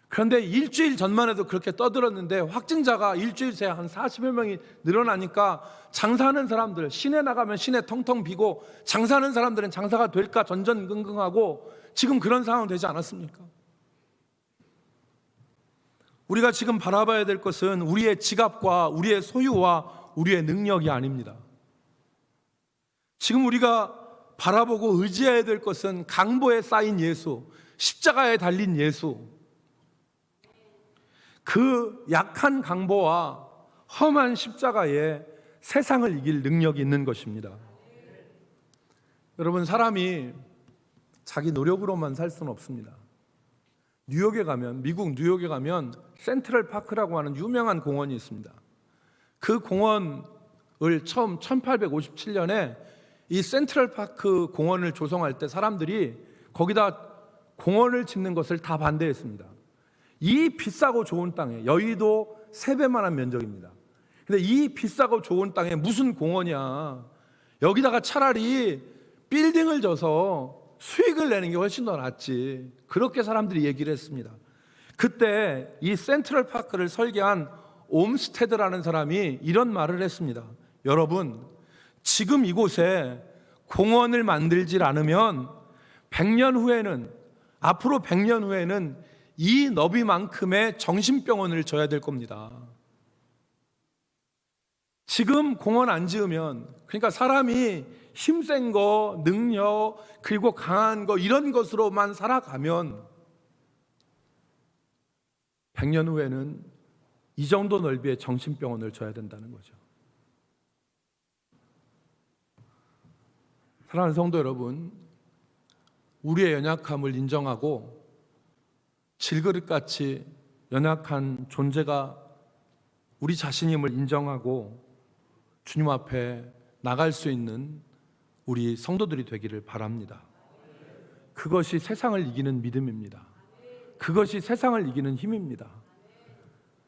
그런데 일주일 전만 해도 그렇게 떠들었는데 확진자가 일주일 새에 한 40여 명이 늘어나니까 장사하는 사람들, 시내 나가면 시내 텅텅 비고 장사하는 사람들은 장사가 될까 전전긍긍하고 지금 그런 상황 되지 않았습니까? 우리가 지금 바라봐야 될 것은 우리의 지갑과 우리의 소유와 우리의 능력이 아닙니다. 지금 우리가 바라보고 의지해야 될 것은 강보에 쌓인 예수, 십자가에 달린 예수, 그 약한 강보와 험한 십자가에 세상을 이길 능력이 있는 것입니다. 여러분, 사람이 자기 노력으로만 살 수는 없습니다. 뉴욕에 가면, 미국 뉴욕에 가면 센트럴 파크라고 하는 유명한 공원이 있습니다. 그 공원을 처음 1857년에 이 센트럴 파크 공원을 조성할 때 사람들이 거기다 공원을 짓는 것을 다 반대했습니다. 이 비싸고 좋은 땅에, 여의도 3배만한 면적입니다. 근데 이 비싸고 좋은 땅에 무슨 공원이야. 여기다가 차라리 빌딩을 져서 수익을 내는 게 훨씬 더 낫지. 그렇게 사람들이 얘기를 했습니다. 그때 이 센트럴파크를 설계한 옴스테드라는 사람이 이런 말을 했습니다. 여러분, 지금 이곳에 공원을 만들질 않으면 100년 후에는, 앞으로 100년 후에는 이 너비만큼의 정신병원을 져야 될 겁니다. 지금 공원 안 지으면, 그러니까 사람이 힘센 거, 능력, 그리고 강한 거, 이런 것으로만 살아가면 100년 후에는 이 정도 넓이의 정신병원을 져야 된다는 거죠. 사랑하는 성도 여러분, 우리의 연약함을 인정하고 질그릇같이 연약한 존재가 우리 자신임을 인정하고 주님 앞에 나갈 수 있는 우리 성도들이 되기를 바랍니다. 그것이 세상을 이기는 믿음입니다. 그것이 세상을 이기는 힘입니다.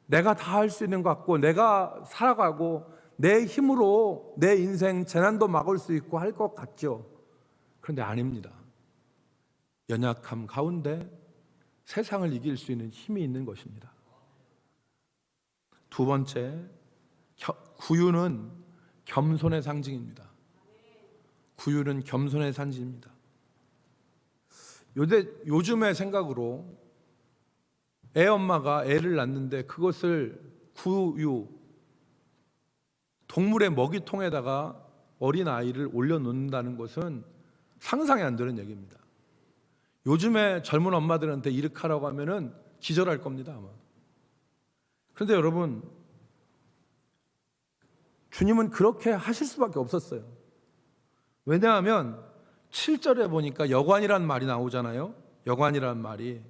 내가 다 할 수 있는 것 같고, 내가 살아가고 내 힘으로 내 인생 재난도 막을 수 있고 할 것 같죠. 그런데 아닙니다. 연약함 가운데 세상을 이길 수 있는 힘이 있는 것입니다. 두 번째, 구유는 겸손의 상징입니다. 구유는 겸손의 상징입니다. 요즘의 생각으로 애 엄마가 애를 낳는데 그것을 구유, 동물의 먹이통에다가 어린 아이를 올려놓는다는 것은 상상이 안 되는 얘기입니다. 요즘에 젊은 엄마들한테 이렇게 하라고 하면은 기절할 겁니다, 아마. 그런데 여러분, 주님은 그렇게 하실 수밖에 없었어요. 왜냐하면 7절에 보니까 여관이라는 말이 나오잖아요. 여관이라는 말이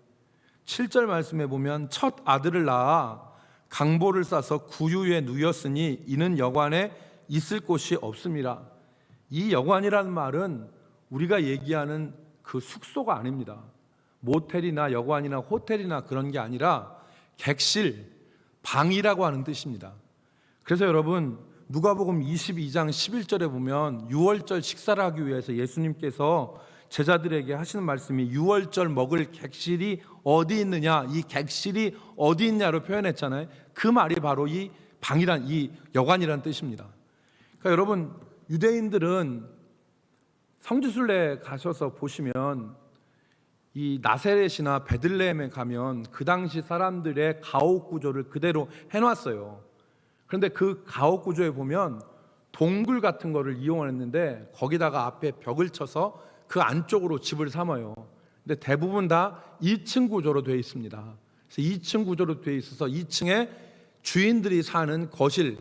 7절 말씀에 보면 첫 아들을 낳아 강보를 싸서 구유에 누였으니 이는 여관에 있을 곳이 없습니다. 이 여관이라는 말은 우리가 얘기하는 그 숙소가 아닙니다. 모텔이나 여관이나 호텔이나 그런 게 아니라 객실, 방이라고 하는 뜻입니다. 그래서 여러분, 누가복음 22장 11절에 보면 유월절 식사를 하기 위해서 예수님께서 제자들에게 하시는 말씀이 유월절 먹을 객실이 어디 있느냐, 이 객실이 어디 있냐로 표현했잖아요. 그 말이 바로 이 방이란, 이 여관이란 뜻입니다. 그러니까 여러분, 유대인들은 성지순례 가셔서 보시면 이 나세렛이나 베들레헴에 가면 그 당시 사람들의 가옥 구조를 그대로 해놨어요. 그런데 그 가옥 구조에 보면 동굴 같은 거를 이용했는데 거기다가 앞에 벽을 쳐서 그 안쪽으로 집을 삼아요. 근데 대부분 다 2층 구조로 되어 있습니다. 그래서 2층 구조로 되어 있어서 2층에 주인들이 사는 거실,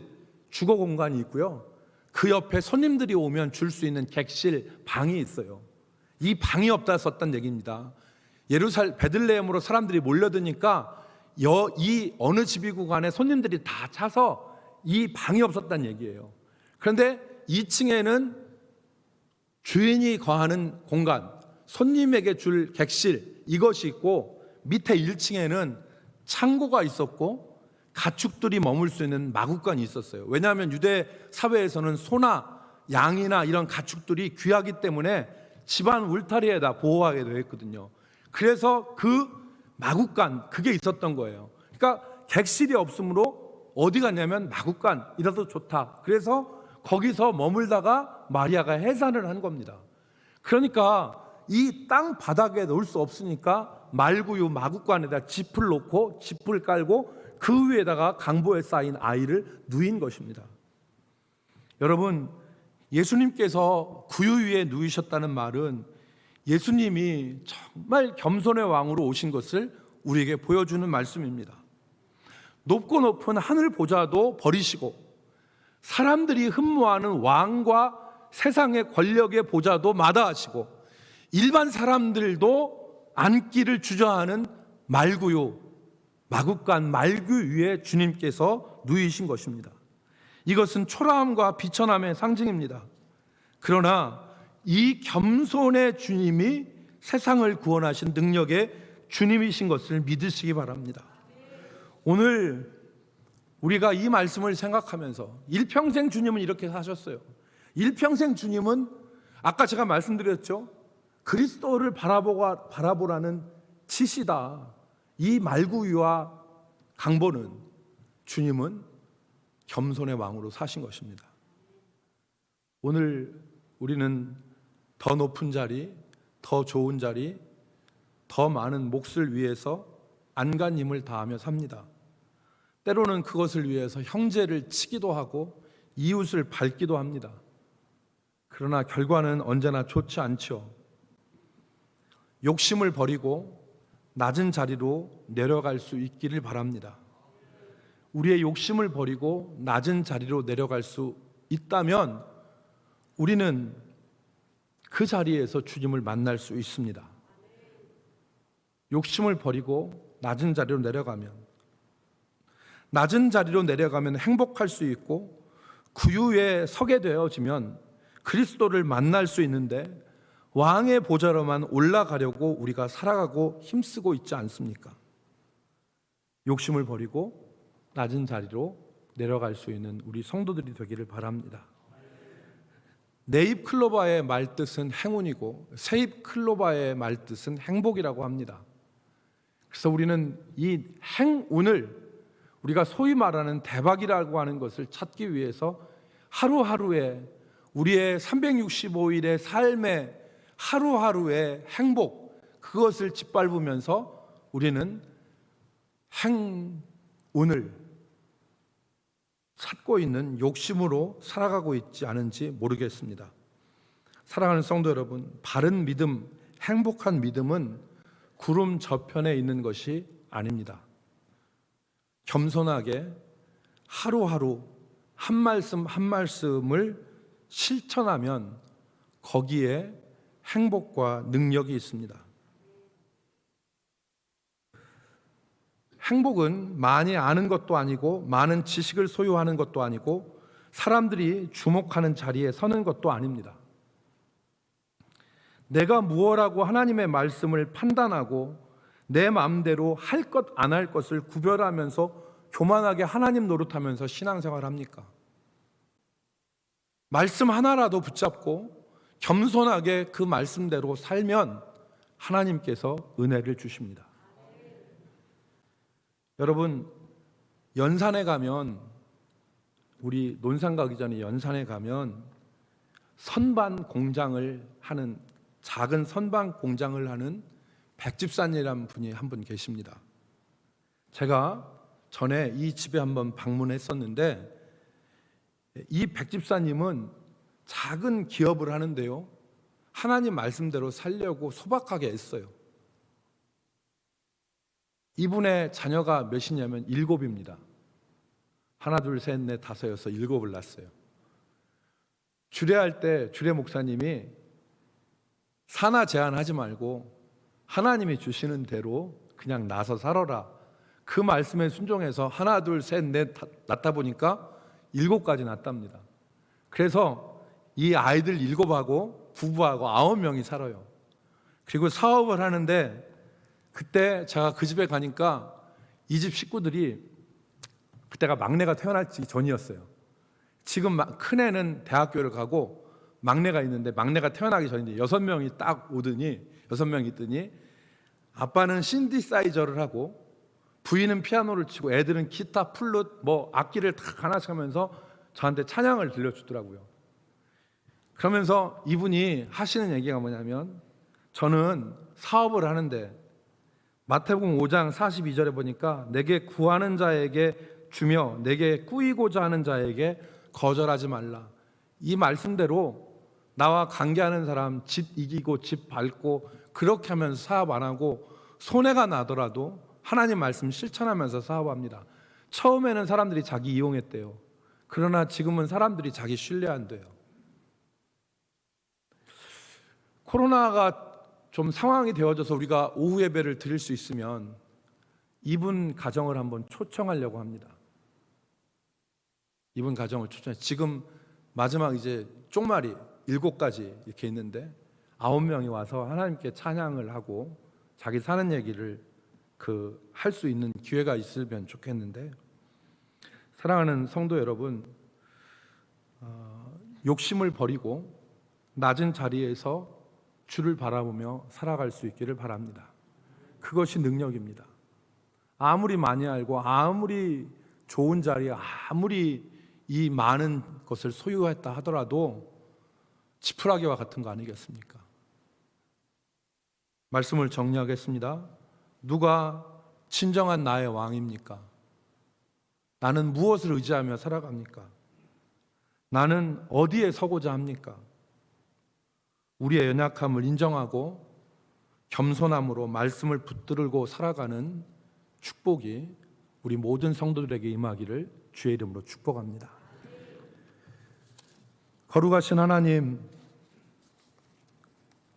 주거 공간이 있고요. 그 옆에 손님들이 오면 줄 수 있는 객실, 방이 있어요. 이 방이 없다 썼단 얘기입니다. 베들레헴으로 사람들이 몰려드니까 이 어느 집이고 간에 손님들이 다 차서 이 방이 없었단 얘기예요. 그런데 2층에는 주인이 거하는 공간, 손님에게 줄 객실, 이것이 있고 밑에 1층에는 창고가 있었고 가축들이 머물 수 있는 마구간이 있었어요. 왜냐하면 유대 사회에서는 소나 양이나 이런 가축들이 귀하기 때문에 집안 울타리에다 보호하게 되어 있거든요. 그래서 그 마구간, 그게 있었던 거예요. 그러니까 객실이 없으므로 어디 갔냐면 마구간이라도 좋다. 그래서 거기서 머물다가 마리아가 해산을 한 겁니다. 그러니까 이 땅 바닥에 놓을 수 없으니까 말구유 마구간에다 짚을 놓고 짚을 깔고 그 위에다가 강보에 쌓인 아이를 누인 것입니다. 여러분, 예수님께서 구유 위에 누이셨다는 말은 예수님이 정말 겸손의 왕으로 오신 것을 우리에게 보여주는 말씀입니다. 높고 높은 하늘 보좌도 버리시고 사람들이 흠모하는 왕과 세상의 권력의 보좌도 마다하시고 일반 사람들도 앉기를 주저하는 말구유, 마구간 말구 위에 주님께서 누이신 것입니다. 이것은 초라함과 비천함의 상징입니다. 그러나 이 겸손의 주님이 세상을 구원하신 능력의 주님이신 것을 믿으시기 바랍니다. 오늘 우리가 이 말씀을 생각하면서 일평생 주님은 이렇게 사셨어요. 일평생 주님은 아까 제가 말씀드렸죠. 그리스도를 바라보라는 지시다. 이 말구위와 강보는 주님은 겸손의 왕으로 사신 것입니다. 오늘 우리는 더 높은 자리, 더 좋은 자리, 더 많은 몫을 위해서 안간힘을 다하며 삽니다. 때로는 그것을 위해서 형제를 치기도 하고 이웃을 밟기도 합니다. 그러나 결과는 언제나 좋지 않죠. 욕심을 버리고 낮은 자리로 내려갈 수 있기를 바랍니다. 우리의 욕심을 버리고 낮은 자리로 내려갈 수 있다면 우리는 그 자리에서 주님을 만날 수 있습니다. 욕심을 버리고 낮은 자리로 내려가면 행복할 수 있고 구유에 서게 되어지면 그리스도를 만날 수 있는데 왕의 보좌로만 올라가려고 우리가 살아가고 힘쓰고 있지 않습니까? 욕심을 버리고 낮은 자리로 내려갈 수 있는 우리 성도들이 되기를 바랍니다. 네잎 클로바의 말뜻은 행운이고 새잎 클로바의 말뜻은 행복이라고 합니다. 그래서 우리는 이 행운을 우리가 소위 말하는 대박이라고 하는 것을 찾기 위해서 하루하루에 우리의 365일의 삶의 하루하루의 행복, 그것을 짓밟으면서 우리는 행운을 찾고 있는 욕심으로 살아가고 있지 않은지 모르겠습니다. 사랑하는 성도 여러분, 바른 믿음, 행복한 믿음은 구름 저편에 있는 것이 아닙니다. 겸손하게 하루하루 한 말씀 한 말씀을 실천하면 거기에 행복과 능력이 있습니다. 행복은 많이 아는 것도 아니고 많은 지식을 소유하는 것도 아니고 사람들이 주목하는 자리에 서는 것도 아닙니다. 내가 무엇라고 하나님의 말씀을 판단하고 내 마음대로 할 것 안 할 것을 구별하면서 교만하게 하나님 노릇하면서 신앙생활 합니까? 말씀 하나라도 붙잡고 겸손하게 그 말씀대로 살면 하나님께서 은혜를 주십니다. 여러분, 연산에 가면, 우리 논산 가기 전에 연산에 가면 선반 공장을 하는, 작은 선반 공장을 하는 백집사님이라는 분이 한 분 계십니다. 제가 전에 이 집에 한번 방문했었는데 이 백집사님은 작은 기업을 하는데요, 하나님 말씀대로 살려고 소박하게 애써요. 이분의 자녀가 몇이냐면 7입니다. 하나, 둘, 셋, 넷, 다섯, 여섯, 7을 낳았어요. 주례할 때 주례 목사님이 사나 제한하지 말고 하나님이 주시는 대로 그냥 나서 살아라, 그 말씀에 순종해서 하나, 둘, 셋, 넷 낳다 보니까 7까지 낳답니다. 그래서 이 아이들 7하고 부부하고 9명이 살아요. 그리고 사업을 하는데 그때 제가 그 집에 가니까 이 집 식구들이, 그때가 막내가 태어나기 전이었어요. 지금 큰애는 대학교를 가고 막내가 있는데 막내가 태어나기 전인데 6명이 딱 오더니, 6명 있더니 아빠는 신디사이저를 하고 부인은 피아노를 치고 애들은 기타, 플룻, 뭐 악기를 다 하나씩 하면서 저한테 찬양을 들려주더라고요. 그러면서 이분이 하시는 얘기가 뭐냐면, 저는 사업을 하는데 마태복음 5장 42절에 보니까 내게 구하는 자에게 주며 내게 꾸이고자 하는 자에게 거절하지 말라. 이 말씀대로 나와 관계하는 사람 집 이기고 집 밟고 그렇게 하면서 사업 안 하고 손해가 나더라도 하나님 말씀 실천하면서 사업합니다. 처음에는 사람들이 자기 이용했대요. 그러나 지금은 사람들이 자기 신뢰한대요. 코로나가 좀 상황이 되어져서 우리가 오후 예배를 드릴 수 있으면 이분 가정을 한번 초청하려고 합니다. 이분 가정을 초청해. 지금 마지막 이제 쪽말이 7가지 이렇게 있는데 9명이 와서 하나님께 찬양을 하고 자기 사는 얘기를 할 수 있는 기회가 있으면 좋겠는데, 사랑하는 성도 여러분, 욕심을 버리고 낮은 자리에서 주를 바라보며 살아갈 수 있기를 바랍니다. 그것이 능력입니다. 아무리 많이 알고 아무리 좋은 자리에 아무리 이 많은 것을 소유했다 하더라도 지푸라기와 같은 거 아니겠습니까? 말씀을 정리하겠습니다. 누가 진정한 나의 왕입니까? 나는 무엇을 의지하며 살아갑니까? 나는 어디에 서고자 합니까? 우리의 연약함을 인정하고 겸손함으로 말씀을 붙들고 살아가는 축복이 우리 모든 성도들에게 임하기를 주의 이름으로 축복합니다. 거룩하신 하나님,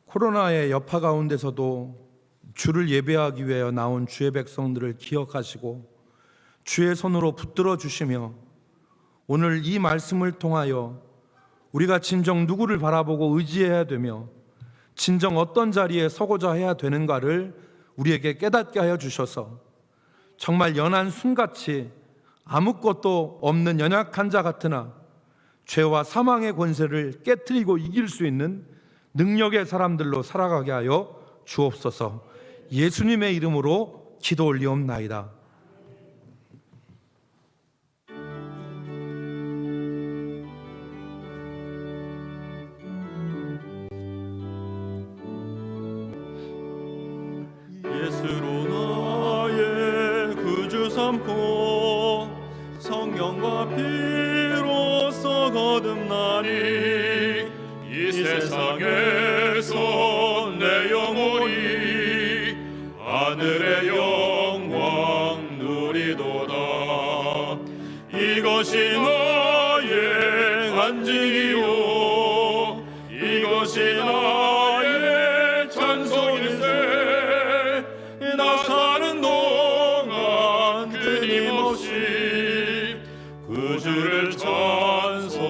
코로나의 여파 가운데서도 주를 예배하기 위해 나온 주의 백성들을 기억하시고 주의 손으로 붙들어 주시며, 오늘 이 말씀을 통하여 우리가 진정 누구를 바라보고 의지해야 되며 진정 어떤 자리에 서고자 해야 되는가를 우리에게 깨닫게 하여 주셔서 정말 연한 순같이 아무것도 없는 연약한 자 같으나 죄와 사망의 권세를 깨트리고 이길 수 있는 능력의 사람들로 살아가게 하여 주옵소서. 예수님의 이름으로 기도 올리옵나이다. 예수로 나의 구주 삼고 성령과 피로써 거듭나니 이 세상에서 내 영혼이 하늘의 영광 누리도다. 이것이 나의 간증이요 이것이 나의 찬송일세. 나 사는 동안 끊임없이 구주를 찬송하리로다.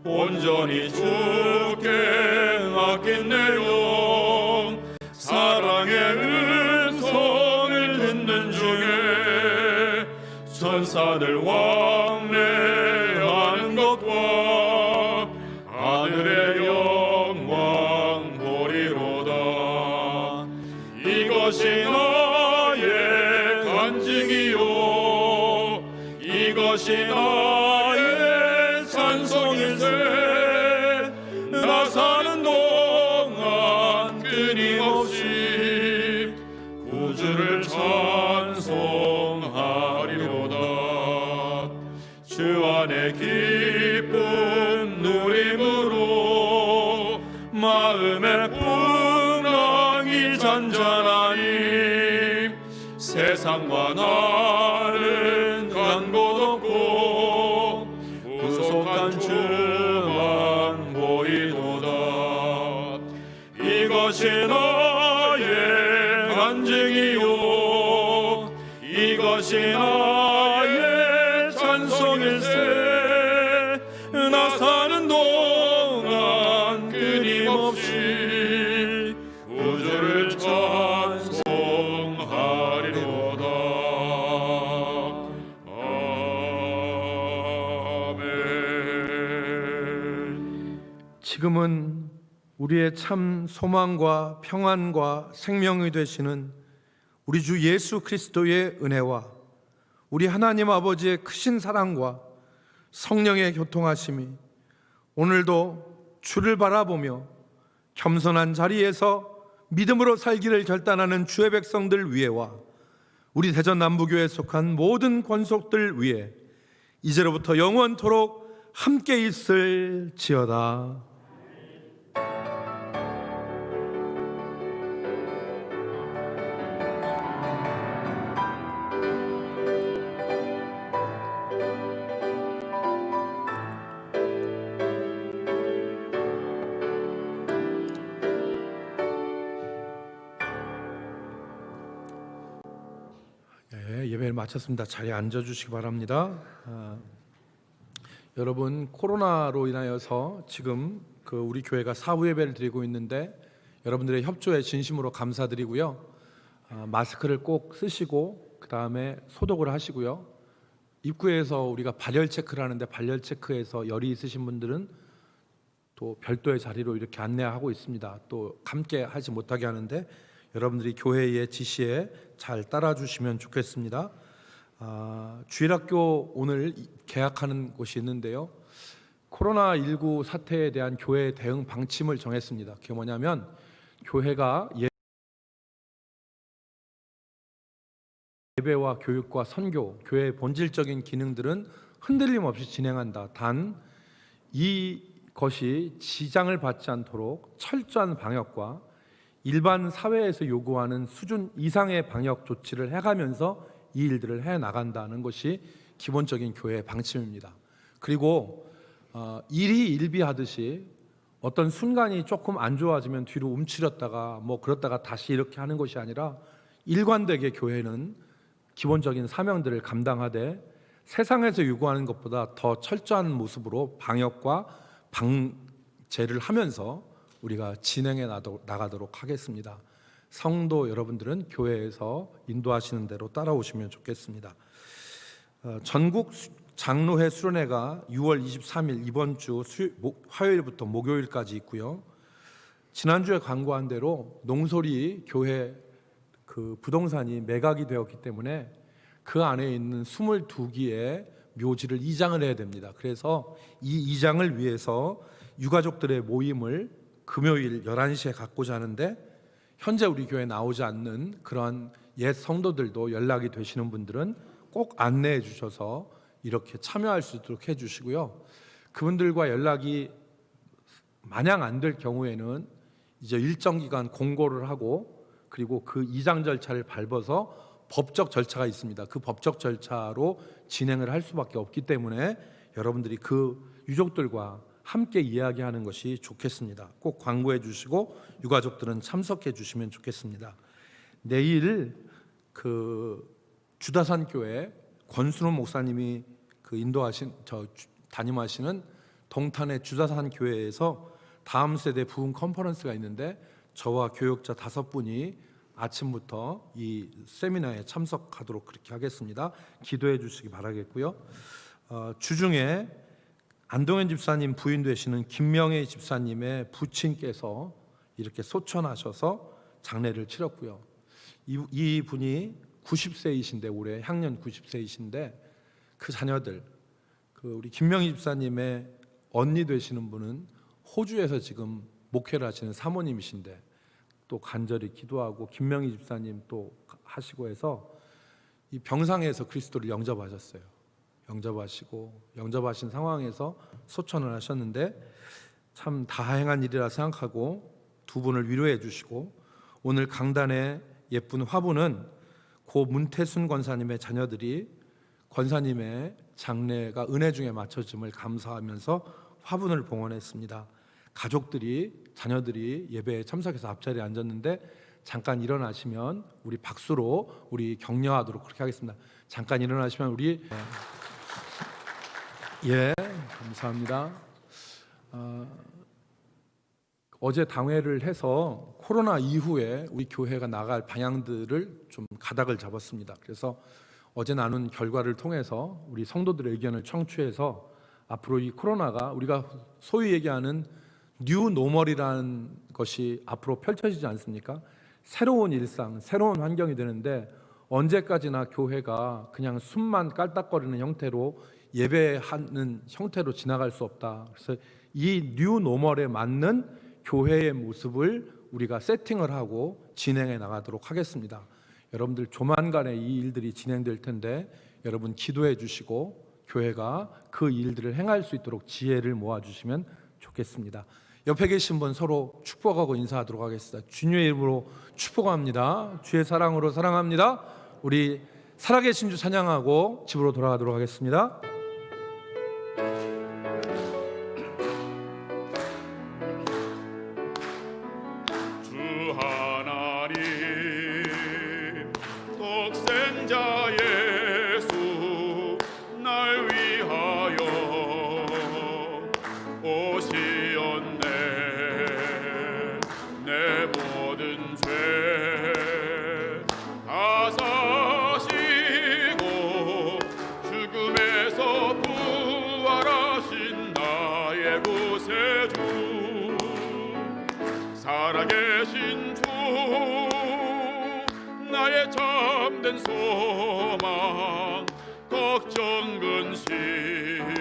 온전히 주께 맡긴 내 영 사랑의 음성을 듣는 중에 천사들 왕래하는 것과 하늘의 영광 보리로다. 이것이 나의 간증이요 이것이 나의 찬송일세. 나 사는 동안 끊임없이 구주를 찬송하리로다. 주 안에 기쁨 누림으로 마음의 풍랑이 잔잔하니 세상과 나는 간 곳 없고 구속한 주만 보이도다. 이것이 나의 간증이요 이것이 나의 찬송일세. 나 사는 동안 끊임없이 구주를 찬송하리로다. 아멘. 지금은 우리의 참 소망과 평안과 생명이 되시는 우리 주 예수 그리스도의 은혜와 우리 하나님 아버지의 크신 사랑과 성령의 교통하심이 오늘도 주를 바라보며 겸손한 자리에서 믿음으로 살기를 결단하는 주의 백성들 위에와 우리 대전 남부교회에 속한 모든 권속들 위에 이제로부터 영원토록 함께 있을지어다. 예배를 마쳤습니다. 자리에 앉아주시기 바랍니다. 여러분, 코로나로 인하여서 지금 우리 교회가 사후 예배를 드리고 있는데 여러분들의 협조에 진심으로 감사드리고요. 마스크를 꼭 쓰시고 그 다음에 소독을 하시고요. 입구에서 우리가 발열 체크를 하는데 발열 체크에서 열이 있으신 분들은 또 별도의 자리로 이렇게 안내하고 있습니다. 또 함께 하지 못하게 하는데 여러분들이 교회의 지시에 잘 따라주시면 좋겠습니다. 주일학교 오늘 개학하는 곳이 있는데요. 코로나19 사태에 대한 교회 대응 방침을 정했습니다. 그게 뭐냐면 교회가 예배와 교육과 선교, 교회의 본질적인 기능들은 흔들림 없이 진행한다. 단 이것이 지장을 받지 않도록 철저한 방역과 일반 사회에서 요구하는 수준 이상의 방역 조치를 해가면서 이 일들을 해나간다는 것이 기본적인 교회의 방침입니다. 그리고 일희일비하듯이 어떤 순간이 조금 안 좋아지면 뒤로 움츠렸다가 그렇다가 다시 이렇게 하는 것이 아니라 일관되게 교회는 기본적인 사명들을 감당하되 세상에서 요구하는 것보다 더 철저한 모습으로 방역과 방제를 하면서 우리가 진행해 나가도록 하겠습니다. 성도 여러분들은 교회에서 인도하시는 대로 따라오시면 좋겠습니다. 전국 장로회 수련회가 6월 23일 이번 주 화요일부터 목요일까지 있고요. 지난주에 광고한 대로 농소리 교회 부동산이 매각이 되었기 때문에 그 안에 있는 22기의 묘지를 이장을 해야 됩니다. 그래서 이 이장을 위해서 유가족들의 모임을 금요일 11시에 갖고자 하는데 현재 우리 교회에 나오지 않는 그런 옛 성도들도 연락이 되시는 분들은 꼭 안내해 주셔서 이렇게 참여할 수 있도록 해주시고요. 그분들과 연락이 마냥 안 될 경우에는 이제 일정 기간 공고를 하고 그리고 그 이장 절차를 밟아서 법적 절차가 있습니다. 그 법적 절차로 진행을 할 수밖에 없기 때문에 여러분들이 그 유족들과 함께 이야기하는 것이 좋겠습니다. 꼭 광고해 주시고 유가족들은 참석해 주시면 좋겠습니다. 내일 주다산 교회 권순호 목사님이 담임하시는 동탄의 주다산 교회에서 다음 세대 부흥 컨퍼런스가 있는데 저와 교육자 5분이 아침부터 이 세미나에 참석하도록 그렇게 하겠습니다. 기도해 주시기 바라겠고요. 주중에 안동현 집사님 부인 되시는 김명애 집사님의 부친께서 이렇게 소천하셔서 장례를 치렀고요. 이 분이 90세이신데 올해 향년 90세이신데 그 자녀들 우리 김명희 집사님의 언니 되시는 분은 호주에서 지금 목회를 하시는 사모님이신데 또 간절히 기도하고 김명희 집사님 또 하시고 해서 이 병상에서 그리스도를 영접하셨어요. 영접하신 상황에서 소천을 하셨는데 참 다행한 일이라 생각하고 두 분을 위로해 주시고 오늘 강단의 예쁜 화분은 고 문태순 권사님의 자녀들이 권사님의 장례가 은혜 중에 맞춰짐을 감사하면서 화분을 봉헌했습니다. 가족들이 자녀들이 예배에 참석해서 앞자리에 앉았는데 잠깐 일어나시면 우리 박수로 우리 격려하도록 그렇게 하겠습니다. 잠깐 일어나시면 우리 감사합니다. 어제 당회를 해서 코로나 이후에 우리 교회가 나갈 방향들을 좀 가닥을 잡았습니다. 그래서 어제 나눈 결과를 통해서 우리 성도들의 의견을 청취해서 앞으로 이 코로나가 우리가 소위 얘기하는 뉴 노멀이라는 것이 앞으로 펼쳐지지 않습니까? 새로운 일상, 새로운 환경이 되는데 언제까지나 교회가 그냥 숨만 깔딱거리는 형태로 예배하는 형태로 지나갈 수 없다. 그래서 이 뉴 노멀에 맞는 교회의 모습을 우리가 세팅을 하고 진행해 나가도록 하겠습니다. 여러분들 조만간에 이 일들이 진행될 텐데 여러분 기도해 주시고 교회가 그 일들을 행할 수 있도록 지혜를 모아주시면 좋겠습니다. 옆에 계신 분 서로 축복하고 인사하도록 하겠습니다. 주님의 이름으로 축복합니다. 주의 사랑으로 사랑합니다. 우리 살아계신 주 찬양하고 집으로 돌아가도록 하겠습니다. 주 하나님 독생자 예수 날 위하여 살아계신 주 나의 참된 소망 걱정 근심